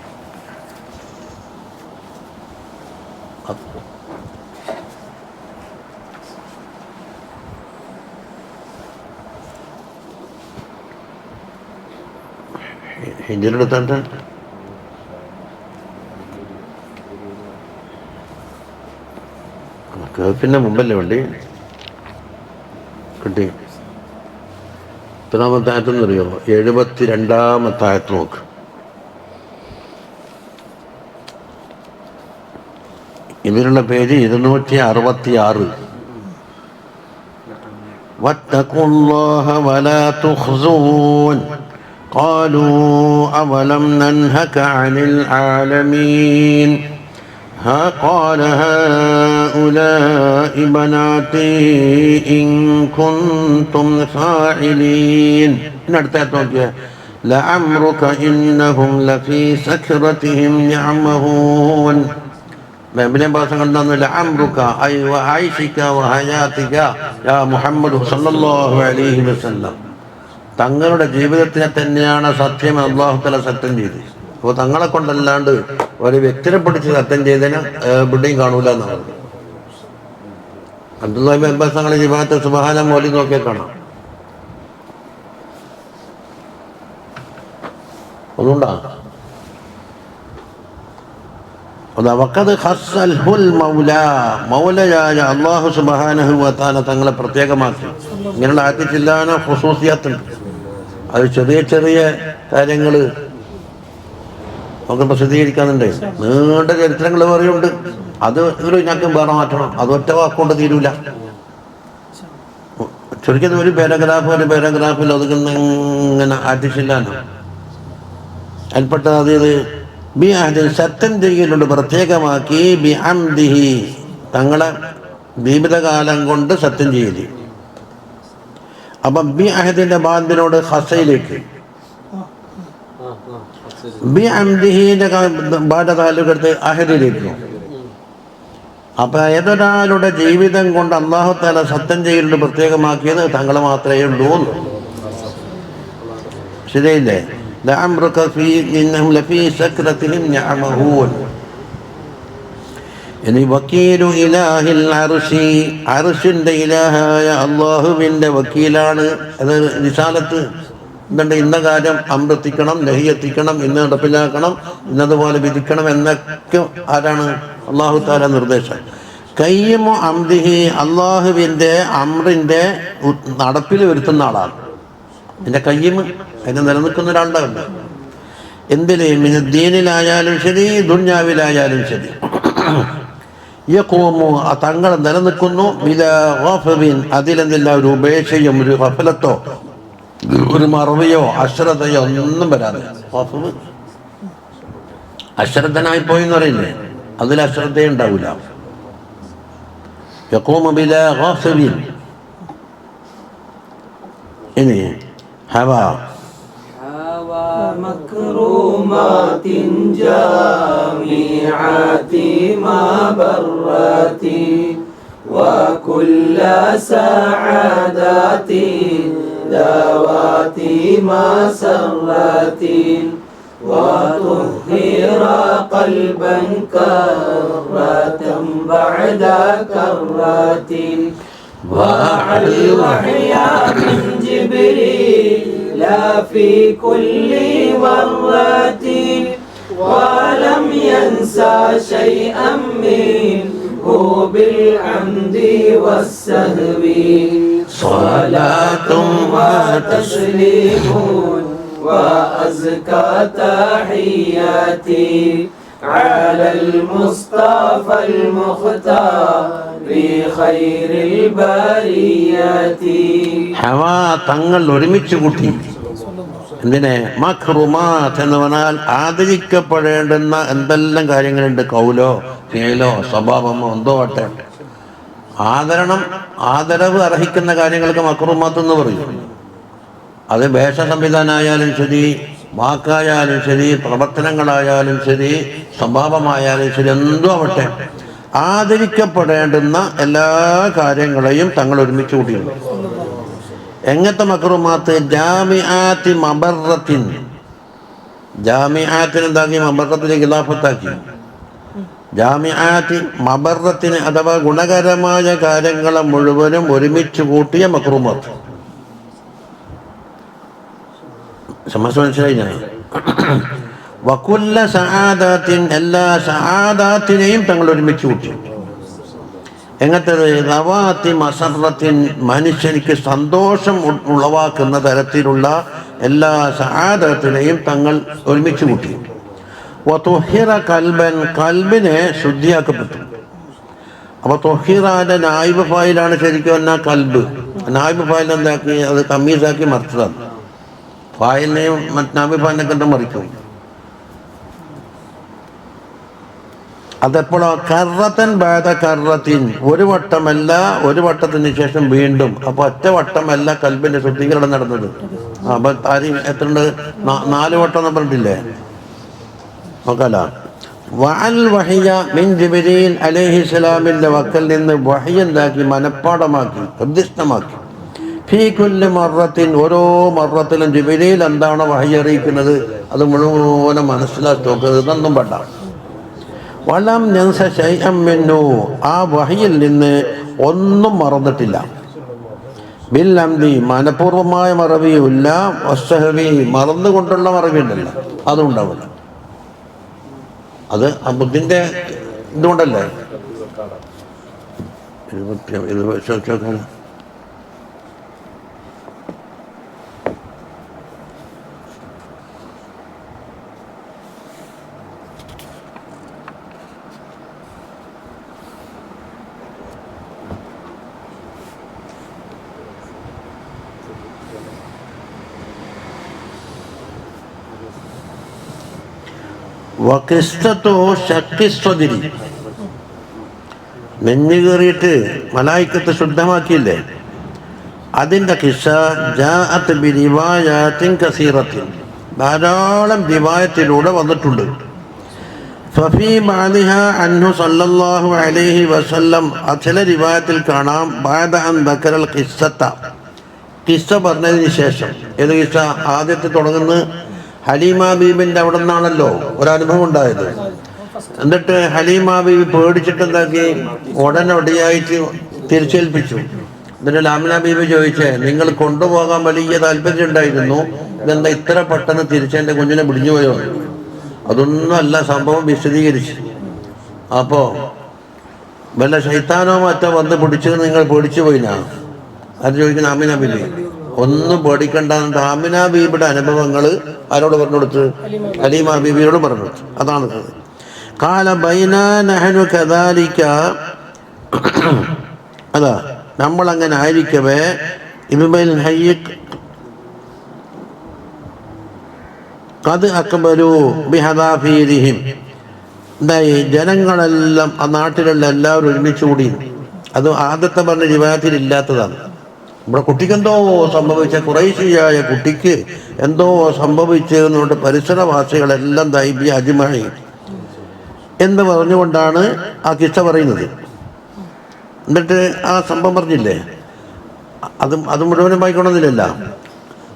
ഹിജ്റിലെടുത്തോണ്ട് കേൾപ്പിന്റെ മുമ്പല്ലേ വണ്ടി കിട്ടി. എത്രാമത്തെ ആയത്തെന്നറിയോ? 72-ാമത്തെ ആയത്ത് നോക്ക്. ഇതിനുള്ള പേജ് 266. വത്തഖുല്ലാഹ വലാ തുഖ്സൂൻ ഖാലൂ അവലം നൻഹക അനിൽ ആലമീൻ قال هؤلاء بناتي إن كنتم فاعلين. لعمرك إنهم لفي سكرتهم يعمهون. لعمرك أي وعيشك وحياتك يا محمد صلى الله عليه وسلم. തങ്ങളുടെ ജീവിതത്തിനെ തന്നെയാണ് സത്യം അല്ലാഹു തആല സത്യം ചെയ്തത്. അപ്പോൾ തങ്ങളെ കൊണ്ടല്ലാണ്ട് ഒരു വ്യക്തിനെ പിടിച്ച് സത്യം ചെയ്തതിന് എവിടെയും കാണൂല എന്നാണ്. അബ്ദുല്ലാഹി ബിൻ അബ്ബാസ് തങ്ങളെ ജിബാത്ത് സുബ്ഹാന മൗലിദ് നോക്കിയാൽ കാണാം. ഒന്നുണ്ടാ വഖദ് ഖസ്സൽഹുൽ മൗല, മൗലയായ അല്ലാഹു സുബ്ഹാനഹു വ തആല തങ്ങളെ പ്രത്യേകമാക്കി. ഇങ്ങനെയുള്ള ആയത്തില്ലാന ഖുസൂസിയത്തുണ്ട്. അത് ചെറിയ ചെറിയ കാര്യങ്ങൾ നമുക്ക് പ്രസിദ്ധീകരിക്കാനുണ്ട്. നീണ്ട ചരിത്രങ്ങൾ പറയുന്നുണ്ട്. അത് ഒരു ഞങ്ങൾക്ക് വേറെ മാറ്റണം. അത് ഒറ്റ വാക്കുകൊണ്ട് തീരൂല. ചുരുക്കിയത് ഒരു പാരഗ്രാഫിൽ ഒതുക്കുന്ന ഇങ്ങനെ ആർട്ടിഫിഷ്യലാണ് അതിൽപ്പെട്ടത്. അത് ബി അഹദിൻ, സത്യം ചെയ്യലുണ്ട് പ്രത്യേകമാക്കി. ബി ഹംദിഹി, തങ്ങളെ ജീവിതകാലം കൊണ്ട് സത്യം ചെയ്യല്. അപ്പം ബി അഹദിന്റെ ബാന്തിനോട് ഹസയിലേക്ക്, ബി അംദിഹിന്റെ ബാധതാലുകടുത്ത് അഹദിലേക്ക്. അപ്പൊ ഏതൊരാളുടെ ജീവിതം കൊണ്ട് അല്ലാഹു തആല സത്യം ചെയ്യലുണ്ട് പ്രത്യേകമാക്കിയത് തങ്ങളെ മാത്രമേ ഉള്ളൂ. ശരിയല്ലേ? ലഅംറുക ഇന്നഹും ലഫീ സക്രതിഹിം യഅമഹൂൻ. ഇനി വക്കീലു ഇലാഹിൽ അർശി, അർശിന്റെ ഇലാഹായ അല്ലാഹുവിന്റെ വക്കീലാണ്. അത് റിസാലത്ത് എന്തുണ്ട്? ഇന്ന കാര്യം അമൃത്തിക്കണം, ലഹി എത്തിക്കണം, ഇന്ന് നടപ്പിലാക്കണം, ഇന്നതുപോലെ വിധിക്കണം എന്നൊക്കെ ആരാണ്? അല്ലാഹു തആല നിർദ്ദേശം. കയ്യമു അംദിഹി, അള്ളാഹുവിൻ്റെ അമ്രിൻ്റെ നടപ്പിൽ വരുത്തുന്ന ആളാണ്. എൻ്റെ കയ്യമ് അതിന് നിലനിൽക്കുന്ന ഒരാളുണ്ടാവില്ല. എന്തിന്? ദീനിലായാലും ശരി, ദുന്യാവിലായാലും ശരി. യഖൂമു, തങ്ങൾ നിലനിൽക്കുന്നു. ബിലാ ഗഫബിൻ, അതിലെന്തില്ല ഒരു ഉപേക്ഷയും ഒരു ഗഫലത്തോ ഒരു മറവിയോ അശ്രദ്ധയോ ഒന്നും വരാതെ. അശ്രദ്ധനായി പോയി എന്ന് പറയില്ലേ, അതിൽ അശ്രദ്ധയുണ്ടാവില്ല. യഖൂമു ബിലാ ഗഫബിൻ. ഇനി ഹവാ مكرومات جامعات مبرات وكل سعادات ذوات مسرات وطهر قلبا كرة بعد كرة وحي من جبريل لا في كل مرة ولم ينسى شيئا منه بالحمد والسهو صلاة وتسليم وأزكى تحياتي على المصطفى المختار خير البريات. ഹവാ തങ്ങൾ ഒരുമിച്ച് കൂട്ടി. എന്തിനെ? മഖ്റുമാത്ത് എന്ന് പറഞ്ഞാൽ ആദരിക്കപ്പെടേണ്ടുന്ന എന്തെല്ലാം കാര്യങ്ങളുണ്ട്, കൗലോ ഫിഅലോ സ്വഭാവമോ എന്തോ ആട്ടെ, ആദരവ് അർഹിക്കുന്ന കാര്യങ്ങൾക്ക് മഖ്റുമാത്ത് എന്ന് പറയും. അത് വേഷ സംവിധാനമായാലും ശരി, വാക്കായാലും ശരി, പ്രവർത്തനങ്ങളായാലും ശരി, സ്വഭാവമായാലും ശരി, എന്തോ ആവട്ടെ, ആദരിക്കപ്പെടേണ്ടുന്ന എല്ലാ കാര്യങ്ങളെയും തങ്ങൾ ഒരുമിച്ച് കൂട്ടിയിട്ടുണ്ട്. എങ്ങനത്തെ മക്റുമാത്ത്? ജാമിആത്തി മബറത്തിൻ. ജാമിആത്തിന് എന്താക്കി? മബറത്തിലേക്ക് ഇലാഫത്താക്കി. ജാമിആത്തി മബറത്തിന് അഥവാ ഗുണകരമായ കാര്യങ്ങളെ മുഴുവനും ഒരുമിച്ച് കൂട്ടിയ മക്റുമാത്ത്. മനസ്സിലായി ഞാൻ? വകുല്ല സആദാത്തിൻ, എല്ലാ സആദാത്തിനെയും തങ്ങൾ ഒരുമിച്ച് കൂട്ടി. എങ്ങനത്തേത്? റവാത്തി മസറത്തിൻ, മനുഷ്യനിക്ക് സന്തോഷം ഉളവാക്കുന്ന തരത്തിലുള്ള എല്ലാ സആദത്തിനെയും തങ്ങൾ ഒരുമിച്ച് കൂട്ടി. വതുഹിറ കൽബൻ, കൽബിനെ ശുദ്ധിയാക്കപ്പെട്ടു. അപ്പൊ തൊഹിറാന്റെ നായിബ് ഫായിലാണ് ശരിക്കും എന്നാൽ കൽബ്. നായിബ് ഫായിൽ എന്താക്കി? അത് തമീസാക്കി മറിച്ചതാണ്. ഫായിലിനെയും നായിബ് ഫായിലിനെ കണ്ട് മറിക്കും. അതെപ്പോഴോ? കറത്തൻ ബാധ കറത്തിൻ, ഒരു വട്ടമല്ല, ഒരു വട്ടത്തിന് ശേഷം വീണ്ടും. അപ്പൊ ഒറ്റ വട്ടമല്ല കൽബിന്റെ ശുദ്ധീകരണം നടന്നത്. അപ്പൊ ആരും എത്രണ്ട്? 4 വട്ടം എന്ന് പറഞ്ഞിട്ടില്ലേ? നോക്കാല. വഅൽ വഹിയ മിൻ ജിബ്രീൽ അലൈഹിസ്സലാമിന്റെ വക്കൽ നിന്ന് വഹി എന്താക്കി? മനപ്പാടമാക്കി, ഹൃദിസ്ഥമാക്കി. ഫീ കുല്ലി മറത്തിൻ, ഓരോ മറത്തിലും ജിബ്രീൽ എന്താണ് വഹി അറിയിക്കുന്നത് അത് മുഴുവനും മനസ്സിലാക്കി നോക്കുന്നത്. ഇതൊന്നും വേണ്ട. വലം ഞൻസ ശൈഅൻ മിൻഹു, ആ വഹിയിൽ നിന്ന് ഒന്നും മറന്നിട്ടില്ല. ബിൽ അംദി, മനഃപൂർവമായ മറവിയുമില്ല. വസ്സഹവി, മറന്നുകൊണ്ടുള്ള മറവിയുണ്ടല്ലോ, അതും ഉണ്ടാവില്ല. അത് ആ ബുദ്ധിന്റെ ഇതുകൊണ്ടല്ലേ. വഖിസ്തോ ശക്തിസ്വദിരി, നെഞ്ഞു കയറിയിട്ട് മലായിക്കത്ത് ശുദ്ധമാക്കിയില്ലേ, അതിൻ്റെ കിസ്സ ജാഅത്ത് ബിരിവായാത്തിൻ കസീറത്തിൻ, ധാരാളം റിവായത്തിലൂടെ വന്നിട്ടുണ്ട്. ഫഫീ ബഅദിഹാ അൻഹു സല്ലല്ലാഹു അലൈഹി വസല്ലം, ചില റിവായത്തിൽ കാണാം ബഅദ അൻ ദക്കറൽ ഖിസ്സത, കിസ്സ പറഞ്ഞതിന് ശേഷം. ഏത് കിസ്സ? ആദ്യത്തെ തുടങ്ങുന്നത് ഹലീമ ബീബിന്റെ അവിടെ നിന്നാണല്ലോ ഒരനുഭവം ഉണ്ടായത്. എന്നിട്ട് ഹലീമ ബീബി പേടിച്ചിട്ട് എന്താക്കി? ഉടനടിയായിട്ട് തിരിച്ചേൽപ്പിച്ചു. എന്നിട്ട് ലാമിന ബീബി ചോദിച്ചേ, നിങ്ങൾ കൊണ്ടുപോകാൻ വലിയ താല്പര്യം ഉണ്ടായിരുന്നു, ഇതെന്താ ഇത്ര പെട്ടെന്ന് തിരിച്ചെൻ്റെ കുഞ്ഞിനെ പിടിഞ്ഞു പോയോ? അതൊന്നും അല്ല സംഭവം, വിശദീകരിച്ചു. അപ്പോ വല്ല ശൈത്താനോ മറ്റോ വന്ന് പിടിച്ചത് നിങ്ങൾ പേടിച്ചു പോയിനാ? അത് ചോദിക്കുന്ന ആമിന ബീബി. ഒന്നും പേടിക്കണ്ടെന്നിട്ട് ആമിന ബീബിയുടെ അനുഭവങ്ങൾ ആരോട് പറഞ്ഞു കൊടുത്ത്? ഹലീമ ബീബിയോട് പറഞ്ഞു കൊടുത്തു. അതാണ് കാല ബൈനാ നഹ്നു കദാലിക, അതാ നമ്മളങ്ങനെ ആയിരിക്കവേ ഇബ്നുൽ ഹയ്യിഖ് ഖദ് അക്ബരു ബിഹദാഫീരിഹിം, എന്തായി? ജനങ്ങളെല്ലാം, ആ നാട്ടിലുള്ള എല്ലാവരും ഒരുമിച്ച് കൂടി. അത് ആദ്യത്തെ പറഞ്ഞ റിവായത്തിൽ ഇല്ലാത്തതാണ്. ഇവിടെ കുട്ടിക്കെന്തോ സംഭവിച്ച, ഖുറൈശിയായ കുട്ടിക്ക് എന്തോ സംഭവിച്ചതെന്നുകൊണ്ട് പരിസരവാസികളെല്ലാം ദൈബി അജ്മഈ എന്ന് പറഞ്ഞുകൊണ്ടാണ് ആ കിസ്സ പറയുന്നത്. എന്നിട്ട് ആ സംഭവം പറഞ്ഞില്ലേ, അത് മുഴുവനും വായിക്കണമെന്നില്ലല്ല.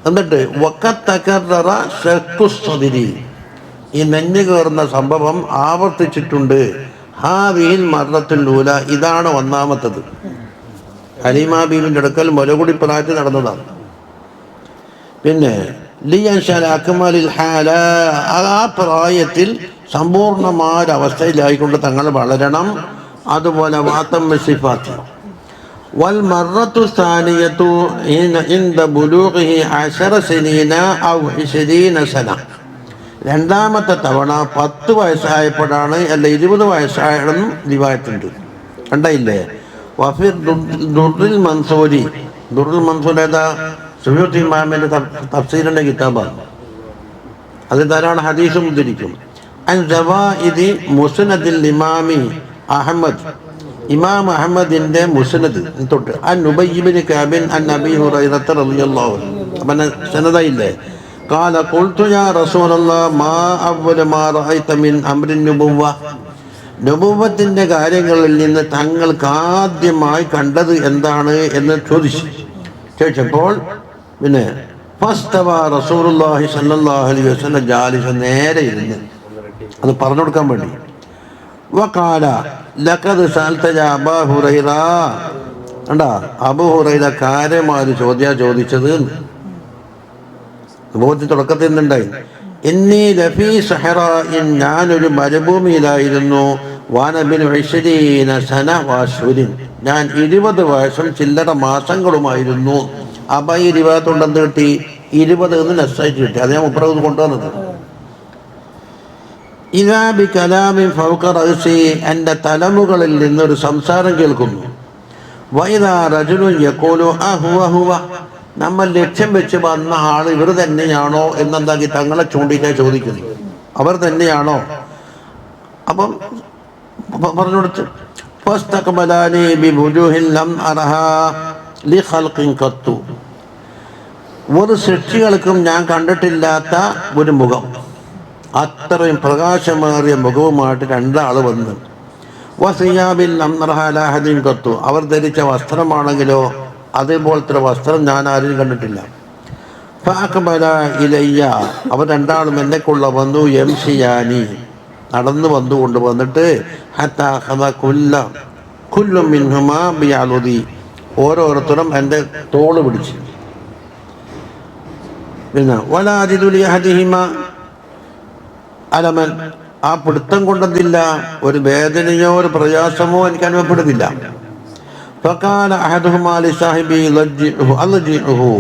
എന്നിട്ട് വഖത്തകററ ശഖ്ഖുസ്സദ്രി, ഈ നെഞ്ഞു കയറുന്ന സംഭവം ആവർത്തിച്ചിട്ടുണ്ട്. ഹാദിഹിൽ മർറത്തുൽ ഊല, ഇതാണ് ഒന്നാമത്തത്. ഹലീമ ബീബിന്റെ അടുക്കൽ മുലകുടി പ്രായത്തിൽ നടന്നതാണ്. പിന്നെ ലിയൻഷൽ അക്മലിൽ ഹാല, ആ പ്രായത്തിൽ സമ്പൂർണമായ അവസ്ഥയിലായിക്കൊണ്ട് തങ്ങൾ വളരണം. അതുപോലെ വാത്തം സിഫാത്ത്. വൽ മറത്തു സാനിയത്തു ഇൻദ ബുലൂഗിഹി 10 സനീന ഔ 20 സന. രണ്ടാമത്തെ തവണ 10 വയസ്സായപ്പോഴാണ്, അല്ല 20 വയസ്സായെന്നും റിവായത്തുണ്ട്. കണ്ടയില്ലേ? വഫി ദുർറുൽ മൻസൂരി. ദുർറുൽ മൻസൂർ ഏതാ? സുയൂത്തി ഇമാമിന്റെ തഫ്സീറിന്റെ കിതാബാണ്. അത് ധാരാളം ഹദീസും ഉദ്ധരിക്കും. അൻ സവാഇദി മുസ്നദിൽ ഇമാമി അഹ്മദ്. ഇമാം അഹ്മദിന്റെ മുസ്നദ് തൊട്ട് അൻ ഉബയ്യ് ഇബ്നു കഅബിൻ അൻ അബീ ഹുറൈറ റളിയല്ലാഹു അൻഹു. അപ്പോൾ സനദയില്ലേ? ഖാല ഖുൽതു യാ റസൂലല്ലാഹ് മാ അവ്വല മാ റഅയ്ത മിൻ അംരി നുബുവ്വ. നുബുവ്വത്തിന്റെ കാര്യങ്ങളിൽ നിന്ന് തങ്ങൾക്ക് ആദ്യമായി കണ്ടത് എന്താണ് എന്ന് ചോദിച്ചപ്പോൾ പിന്നെ ഫസ്തവ റസൂലുള്ളാഹി സ്വല്ലല്ലാഹു അലൈഹി വസല്ലം ജാലിസൻ, നേരെ ഇരുന്ന് അത് പറഞ്ഞു കൊടുക്കാൻ വേണ്ടി. വഖാല ലഖദ് സഅൽത യാ അബൂ ഹുറൈറ. കണ്ടാ, അബൂ ഹുറൈറ കാര്യമായി ചോദിച്ചത് ബോധി തുടക്കത്തിൽ നിന്നുണ്ടായി. ഇന്നി ലഫീ സഹറാഇൻ, ഞാനൊരു മരുഭൂമിയിലായിരുന്നു. വാനബിൻ 20 സന വാശുരിൻ, ഞാൻ 20 വയസ്സും ചില്ലറ മാസങ്ങളുമായിരുന്നു. അപ്പം ഈ 20 ഉണ്ടെന്ന് കിട്ടി, 20 എന്ന് നെസ്സായിട്ട് കിട്ടി. അത് ഞാൻ മുപ്പത് കൊണ്ടുവന്നത്. ഇദാ ബി കലാമിൻ ഫൗക റഅസി, എൻ്റെ തലമുകളിൽ നിന്നൊരു സംസാരം കേൾക്കുന്നു. വഇദാ റജുലുൻ യഖൂലു അഹുവ ഹുവ, നമ്മൾ ലക്ഷ്യം വെച്ച് വന്ന ആൾ ഇവർ തന്നെയാണോ എന്നെന്താക്കി തങ്ങളെ ചൂണ്ടിക്കാൻ ചോദിക്കുന്നു. അവർ തന്നെയാണോ? അപ്പം പറഞ്ഞു കൊടുത്ത് ഫസ്തഖബലാനി ബിവുജൂഹിൻ ലം അറഹാ ലിഖൽഖിൻ ഖത്തു, ഒരു സൃഷ്ടികൾക്കും ഞാൻ കണ്ടിട്ടില്ലാത്ത ഒരു മുഖം, അത്രയും പ്രകാശമേറിയ മുഖവുമായിട്ട് രണ്ടാൾ വന്ന്. വസിയാബിൻ ലം അറഹാ ലാ അഹദിൻ ഖത്തു, അവർ ധരിച്ച വസ്ത്രമാണെങ്കിലോ അതേപോലത്തെ വസ്ത്രം ഞാൻ ആരും കണ്ടിട്ടില്ല. ഫഅഖബല ഇലയ്യ, അവർ രണ്ടാളും എന്നെക്കുള്ള വന്നു. യംശിയാനി, നടന്നു വന്നിട്ട് ഹത്താ ഖദ കുല്ലു മിൻഹുമാ ബിഅലുദി, ഓരോരുത്തരും എൻ്റെ തോള് പിടിച്ച്. പിന്നെ വലാ അജിദു ലിഅഹദിഹിമ അലമൻ, ആ പിടുത്തം കൊണ്ടതില്ല ഒരു വേദനയോ ഒരു പ്രയാസമോ എനിക്ക് അനുഭവപ്പെടുന്നില്ല. ഫഖാല അഹദുഹുമാ ലിസാഹിബി അൽജിഉഹു,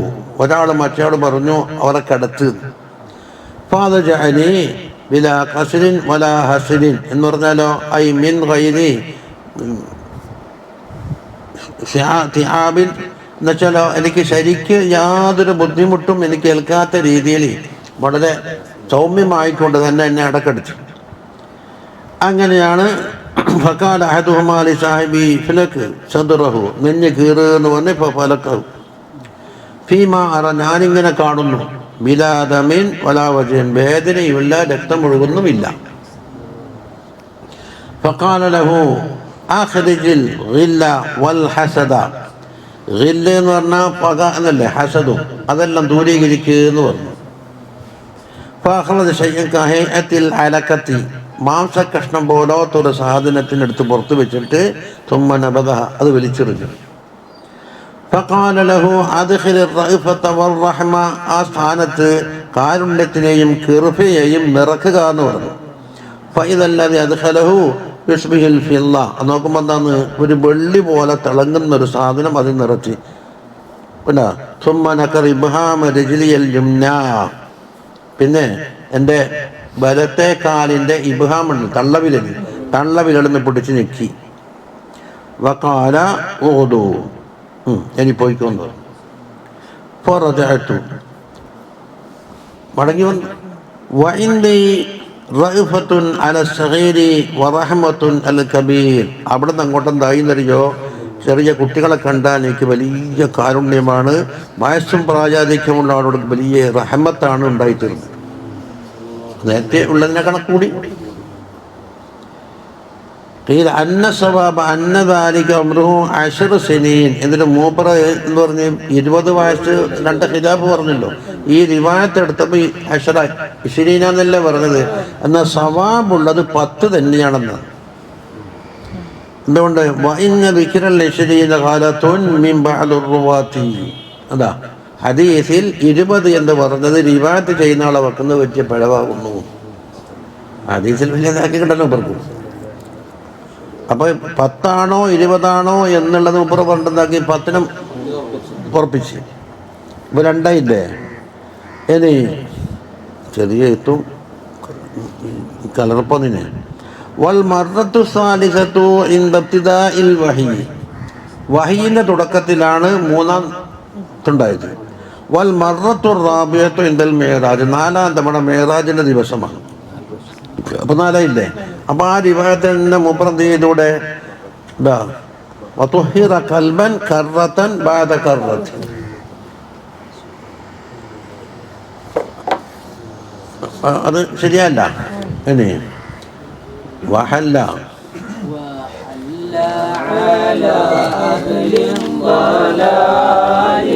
ഒരാൾ മറ്റേയാൾ പറഞ്ഞു അവരെ കടത്ത്. ഫഅൽജഅനി ബിലാ ഖസ്രിൻ വലാ ഹസ്രിൻ, എന്ന് പറഞ്ഞാലോ ഐ മിൻ ഗൈരി തിആബിൻ, എന്നുവെച്ചാലോ എനിക്ക് ശരിക്ക് യാതൊരു ബുദ്ധിമുട്ടും എനിക്ക് ഏൽക്കാത്ത രീതിയിൽ വളരെ സൗമ്യമായിക്കൊണ്ട് തന്നെ എന്നെ അടക്കടിച്ചു. അങ്ങനെയാണ് ഫഖാല അഹദുഹുമാ ലിസാഹിബി ഫലക്ക് സദ്റഹു, നെഞ്ഞ് കീറ് എന്ന് പറഞ്ഞ് ഫലക്കഹു ഫീമാ അറ, ഞാനിങ്ങനെ കാണുന്നു. ബിലാദമിൻ വലാ വജൻ, വേദനയുമില്ല രക്തം ഒഴുകുന്നുമില്ല. ഫഖാല ലഹു അഖ്രിജിൽ ഗില്ല വൽ ഹസദ, ഗില്ല എന്ന് പറഞ്ഞാൽ പക എന്നല്ലേ, ഹസദും അതെല്ലാം ദൂരീകരിക്കുക എന്ന് പറഞ്ഞു. ഫഅഖ്റജ ശൈഅൻ കഹൈഅത്തിൽ അലഖത്തി, മാംസക്കഷ്ണം പോലത്തൊരു സാധനത്തിനെടുത്ത് പുറത്ത് വെച്ചിട്ട് തുമ്മ നബദഹ, അത് വലിച്ചെറിഞ്ഞു. ഫഖാല ലഹു അദ്ഖിൽ റഅഫത വറഹ്മ, ആ സ്ഥാനത്ത് കാരുണ്യത്തിനെയും കിർഫയെയും നിറക്കുക എന്ന് പറഞ്ഞു. ഫഇദല്ലദി അദ്ഖലഹു യുഷ്ബിഹുൽ ഫില്ല, നോക്കുമ്പോൾ എന്താണ്, ഒരു വെള്ളി പോലെ തിളങ്ങുന്ന ഒരു സാധനം അതിൽ നിറച്ച്. പിന്നെ തുമ്മ നഖർ ഇബ്ഹാമ രജ്ലിയൽ യുംനാ, പിന്നെ എൻ്റെ വലത്തെ കാലിൻ്റെ ഇബ്ഹാമുണ്ട്, തള്ളവിരലിന്ന് പിടിച്ച് ഞെക്കി. വഖാല ഊദു, ഇനി പോയിക്കൊന്നു. ഫറജഅതു, മടങ്ങി വന്നു. വഇന്ദി റഅഫത്തുൻ അല സഗീരി വറഹ്മത്തുൻ അൽ കബീർ, അവിടെ നിന്ന് അങ്ങോട്ടെന്തായിന്നറിയോ, ചെറിയ കുട്ടികളെ കണ്ടാൽ എനിക്ക് വലിയ കാരുണ്യമാണ്, വയസ്സും പ്രായാധിക്യമുള്ള ആളോട് വലിയ റഹ്മത്താണ് ഉണ്ടായിത്തീരുന്നത്. നേരത്തെ ഉള്ളതിനെ കണക്കൂടി അന്ന സവാബ അന്നദാലിക അംറുഹു 10 സിനീൻ, എന്നിട്ട് മൂപ്പറ എന്ന് പറഞ്ഞ് 20 വയസ്സ് 2 ഖിലാഫ് പറഞ്ഞല്ലോ. ഈ റിവായത്ത് എടുത്തപ്പോൾ 20 എന്നല്ലേ പറഞ്ഞത്, എന്നാൽ സവാബുള്ളത് 10 തന്നെയാണെന്ന്. എന്തുകൊണ്ട്? അതാ ഹദീസിൽ 20 എന്ന് പറഞ്ഞത് റിവായത്ത് ചെയ്യുന്ന ആളെ വെക്കുന്നത് വെച്ച് പിഴവാകുന്നു. ഹദീസിൽ വലിയതാക്കി കിട്ടണം പറഞ്ഞു. അപ്പോൾ 10 20 എന്നുള്ളത് മുപ്പറ പറഞ്ഞിട്ടുണ്ടാക്കി 10 ഉറപ്പിച്ച്. ഇപ്പോൾ 2 ഇനി ചെറിയ എത്തും കലർപ്പതിന് വൽ മർറത്തു സാലിസത്തു ഇൻദബ്തിദാഇൽ വഹി, വഹിയിൻ്റെ തുടക്കത്തിലാണ് 3ാമത്തുണ്ടായത്. വൽ മർറത്തു റാബിയത്തു ഇൻദൽ മേറാജ്, 4ാം തവണ മേറാജിൻ്റെ ദിവസമാണ്. അപ്പോൾ 4 അപ്പോൾ ആ റിവായത്തിൻ്റെ മുപ്പറത്തിലൂടെ വതുഹിറ കൽബൻ കർറത്തൻ ബഅദ കർറത്തിൻ, അത് ശരിയല്ല. ഇനി വഹല്ല على أهل الضلال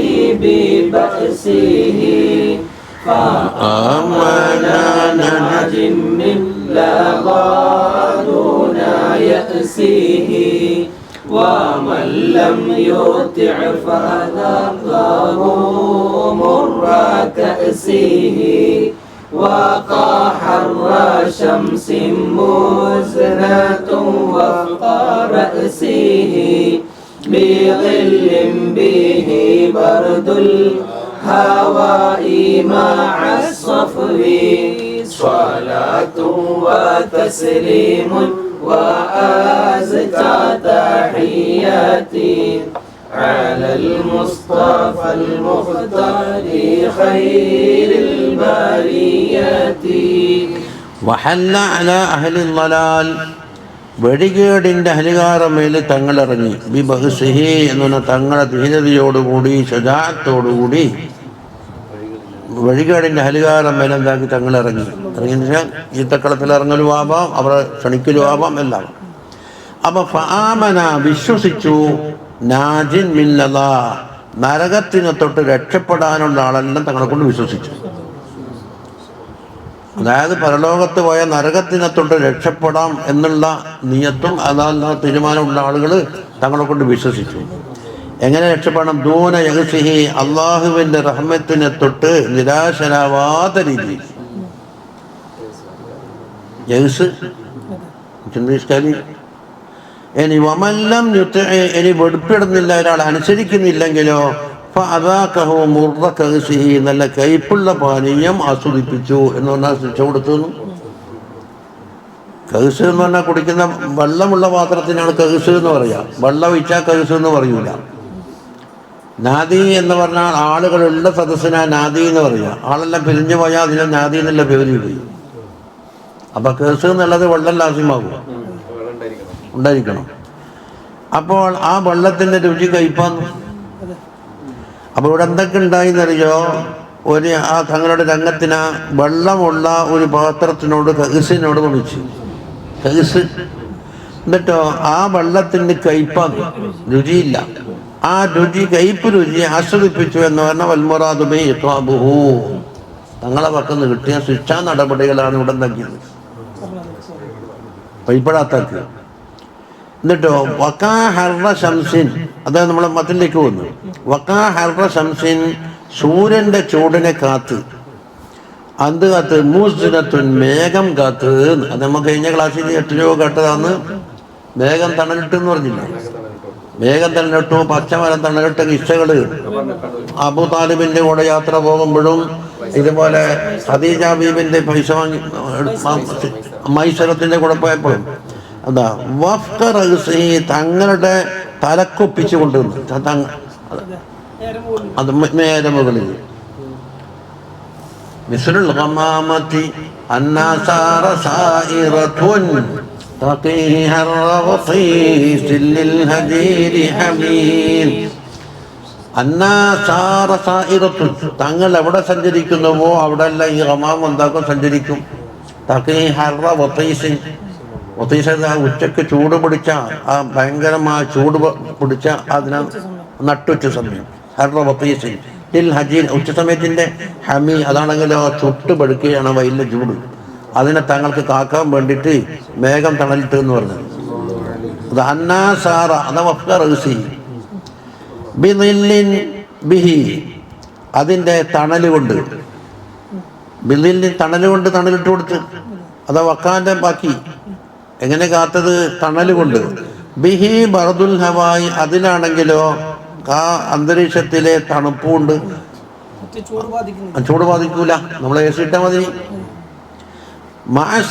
ببأسه فآمنا ناج من لظى دون يأسه ومن لم يطع فذاقه مر كأسه وقى حر شمس مزنة وفق رأسه بظل به برد الهواء مع الصفو صلاة وتسليم وأزكى تحياتي على المصطفى المختار خير البريات. വഹല്ല അല അഹ്ലിൽ ളലാൽ, വെടികേടിൻ്റെ അഹലുകാരുടെ മേൽ തങ്ങളിറങ്ങി. ബി ബഹ്സിഹി എന്ന് പറഞ്ഞാൽ തങ്ങളുടെ ധീരതയോടുകൂടി ശജാഅത്തോടുകൂടി വെടികേടിൻ്റെ അഹലുകാരുടെ മേൽ എന്താക്കി തങ്ങളിറങ്ങി. ഇറങ്ങിയെന്ന് വെച്ചാൽ ഈത്തക്കളത്തിൽ ഇറങ്ങലും ആവാം, അവരെ ക്ഷണിക്കലും ആവാം, എല്ലാം. അപ്പോൾ ഫആമന വിശ്വസിച്ചു, നാജിൻ മില്ലല്ലാ നരകത്തിനെ തൊട്ട് രക്ഷപ്പെടാനുള്ള ആളെല്ലാം തങ്ങളെ കൊണ്ട് വിശ്വസിച്ചു. അതായത് പരലോകത്ത് പോയ നരകത്തിനെ തൊട്ട് രക്ഷപ്പെടാം എന്നുള്ള നിയത്തും അതാ തീരുമാനമുള്ള ആളുകൾ തങ്ങളെ കൊണ്ട് വിശ്വസിച്ചു. എങ്ങനെ രക്ഷപ്പെടണം? ദൂന യഗ്സിഹി, അള്ളാഹുവിൻ്റെ റഹ്മത്തിനെ തൊട്ട് നിരാശരാവാത്ത രീതിയിൽ. യഗ്സ് ചിന്തിച്ചാൽ ഇനി വമല്ലം ഇനി വെടുപ്പിടുന്നില്ല, ഒരാൾ അനുസരിക്കുന്നില്ലെങ്കിലോ ഫഅദാഖഹു മുർറ കഗ്സിഹി, നല്ല കയ്പുള്ള പാനീയം ആസ്വദിപ്പിച്ചു എന്ന് പറഞ്ഞാൽ ശിക്ഷ കൊടുത്തു. കഗ്സ് എന്ന് പറഞ്ഞാൽ കുടിക്കുന്ന വെള്ളമുള്ള പാത്രത്തിനാണ് കഗ്സ് എന്ന് പറയുക. വെള്ളം ഒഴിച്ചാൽ കഗ്സ് എന്ന് പറയൂല. നാദി എന്ന് പറഞ്ഞാൽ ആളുകളുള്ള സദസ്സിനാ നാദി എന്ന് പറയുക. ആളെല്ലാം പിരിഞ്ഞു പോയാൽ അതിനെ നാദി എന്നുള്ള പേര് പോയി. അപ്പം കഗ്സ് എന്നുള്ളത് വെള്ളം ലാസ്യമാകും, ഉണ്ടായിരിക്കണം. അപ്പോൾ ആ വെള്ളത്തിൻ്റെ രുചി കയ്പാന്ന്. അപ്പോൾ ഇവിടെ എന്തൊക്കെ ഉണ്ടായിന്നറിയോ? ആ തങ്ങളുടെ രംഗത്തിന് വെള്ളമുള്ള ഒരു പാത്രത്തിനോട് കഗ്സിനോട് വിളിച്ചു, കഗ്സ്. എന്നിട്ടോ ആ വെള്ളത്തിൻ്റെ കയ്പാന്ന്, രുചിയില്ല. ആ കയ്പ് രുചി ആസ്വദിപ്പിച്ചു എന്ന് പറഞ്ഞാൽ വൽമുറാദുബി ഇത്വാബുഹു, തങ്ങളെ പക്കന്ന് കിട്ടിയ ശിക്ഷാ നടപടികളാണ് ഇവിടെ ഉണ്ടാക്കിയത്. പൈപ്പടാത്താക്ക്. എന്നിട്ടോ വക്കാ ഹർറ ശംസിൻ, അതായത് നമ്മളെ മത്തിലേക്ക് വന്നു. വക്കാ ഹർറ ശംസിൻ, സൂര്യൻ്റെ ചൂടിനെ കാത്ത്. അത് കാത്ത് മൂസിനത്തുൻ, മേഘം കാത്ത്. അത് നമുക്ക് കഴിഞ്ഞ ക്ലാസ്സിൽ 8 രൂപ കേട്ടതാന്ന്. മേഘം തണലിട്ടെന്ന് പറഞ്ഞില്ല. മേഘം തണലിട്ടു, പച്ചമരം തണലിട്ട കിസ്സകൾ. അബൂ താലിബിൻ്റെ കൂടെ യാത്ര പോകുമ്പോഴും ഇതുപോലെ ഖദീജ ബീബിൻ്റെ പൈസ വാങ്ങി മൈസരത്തിൻ്റെ കൂടെ പോയപ്പോഴും എന്താ വഫ്ക റഗ്സി, തങ്ങളുടെ തലക്കൊപ്പിച്ചു കൊണ്ടുവന്നു. അത് നേരെ മുകളിൽ മിസ്ലുൽ ഗമാമത്തി അന്നാസാറ സായിറത്തുൻ തഖീഹ റവീസിൽ ലിൽ ഹദീരി ഹമീൽ. അന്നാസാറ സായിറത്തുൻ, തങ്ങൾ എവിടെ സഞ്ചരിക്കുന്നുവോ അവിടെ എല്ലാം ഈ ഗമാം എന്താക്കും, സഞ്ചരിക്കും. തഖീഹ റവീസിൻ, ഉച്ചക്ക് ചൂട് പിടിച്ച ആ ഭയങ്കരമായ ചൂട് പിടിച്ച അതിനെ നട്ടുച്ച സമയം. ഹർറീസിൽ ഹജീൻ, ഉച്ച സമയത്തിൻ്റെ ഹമി, അതാണെങ്കിലോ ചുട്ട് പടുക്കുകയാണ് വൈലിൻ്റെ ചൂട്. അതിനെ തങ്ങൾക്ക് കാക്കാൻ വേണ്ടിയിട്ട് മേഘം തണലിട്ട് എന്ന് പറഞ്ഞത്. അത് അന്നാസാറ അഥവാ ബിഹി, അതിൻ്റെ തണലുകൊണ്ട്, ബില്ലിൽ തണലുകൊണ്ട് തണലിട്ട് കൊടുത്ത്. അതാ വക്കാൻ്റെ ബാക്കി എങ്ങനെ കാത്തത്? തണൽ കൊണ്ട്. ബിഹി ബർദുൽ ഹവായി, അതിലാണെങ്കിലോ ആ അന്തരീക്ഷത്തിലെ തണുപ്പുണ്ട്, ചൂട് ബാധിക്കൂല, നമ്മൾ എ സി ഇട്ടാൽ മതി.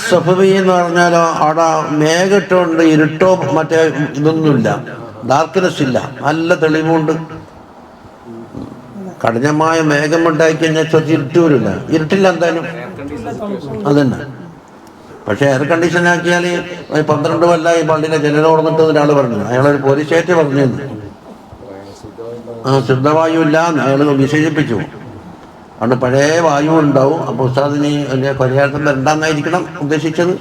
സഫവി എന്ന് പറഞ്ഞാലോ അവിടെ മേഘട്ടുണ്ട്, ഇരുട്ടോ മറ്റേ ഇതൊന്നുമില്ല, ഡാർക്ക്നെസ് ഇല്ല, നല്ല തെളിവുണ്ട്. കഠിനമായ മേഘം ഉണ്ടാക്കി കഴിഞ്ഞാൽ ഇരുട്ട് വരില്ല, ഇരുട്ടില്ല എന്തായാലും അതന്നെ. പക്ഷെ എയർ കണ്ടീഷൻ ആക്കിയാൽ 12 കൊല്ലമായി പള്ളിയിലെ ജനൽ ഓർന്നിട്ട് ഒരാൾ പറഞ്ഞു, അയാളൊരു പോലീസ് സ്റ്റേറ്റ് പറഞ്ഞിരുന്നു ശുദ്ധവായു ഇല്ല എന്ന് അയാൾ വിശേഷിപ്പിച്ചു. അതുകൊണ്ട് പഴയ വായു ഉണ്ടാവും. അപ്പോൾ ഉസ്താദിന് വലിയ പരിഹാരത്തിൽ രണ്ടാന്നായിരിക്കണം ഉദ്ദേശിച്ചത്.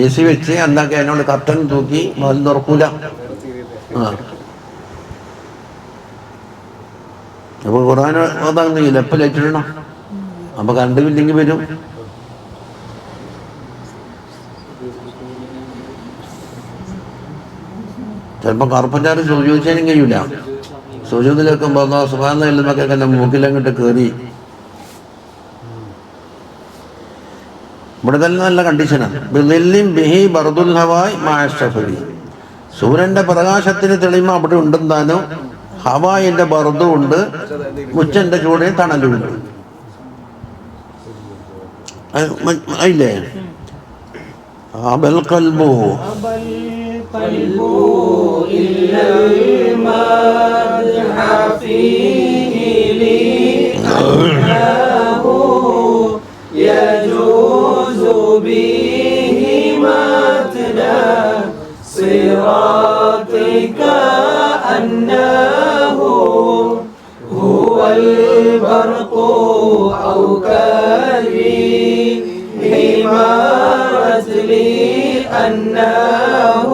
എ സി വെച്ച് എന്താക്കി അതിനോട് കർട്ടൻ തൂക്കി മതിൽ തുറക്കൂല. അപ്പോൾ ഖുർആൻ ഓതാകുന്നില്ല, എപ്പോൾ ലൈറ്റിടണം, അപ്പോൾ കറണ്ട് ബില്ലിങ് വരും. ചിലപ്പോൾ കാർപ്പൻ്റാർ ചോദിച്ചാലും കഴിയൂല. സുജൂദിലൊക്കെ പോകുന്ന സുബ്ഹാനല്ലാഹ് എന്നൊക്കെ എൻ്റെ മൂക്കിലങ്ങോട്ട് കയറി. ഇവിടെ തന്നെ നല്ല കണ്ടീഷനാണ്. ബിഹി ബർദുൽ ഹവായ് മാഅസ്സഫരി, സൂര്യൻ്റെ പ്രകാശത്തിന് തെളിമ അവിടെ ഉണ്ടെന്നാലും ഹവായിൻ്റെ ബർദും ഉണ്ട്, ഉച്ചൻ്റെ ചൂടിന് തണലുണ്ട്. ഇല്ലേ? അബൽ ഖൽബു إلا المدح فيه لأنه يجوز به متنا صراطك أنه هو البرق أو كالريح مرت لي أنه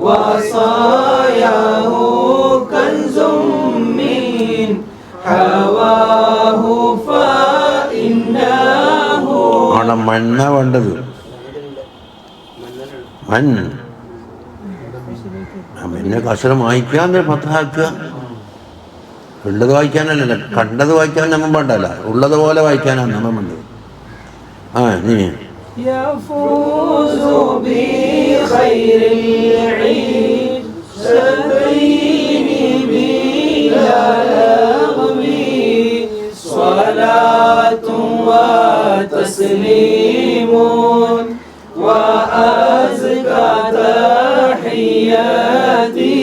وصاياه كنز من حواه فإنه അവിടെ മണ്ണ വേണ്ടത്. പിന്നെ കസരം വായിക്കാൻ പത്താക്കുക. ഉള്ളത് വായിക്കാനല്ലല്ലോ, കണ്ടത് വായിക്കാൻ നമ്മൾ വേണ്ടല്ല, ഉള്ളത് പോലെ വായിക്കാനാണ് നമ്മൾ വേണ്ടത്. നീ يفوز بخير العيشتين بلا لغو صلاة وتسليم وأزكى تحياتي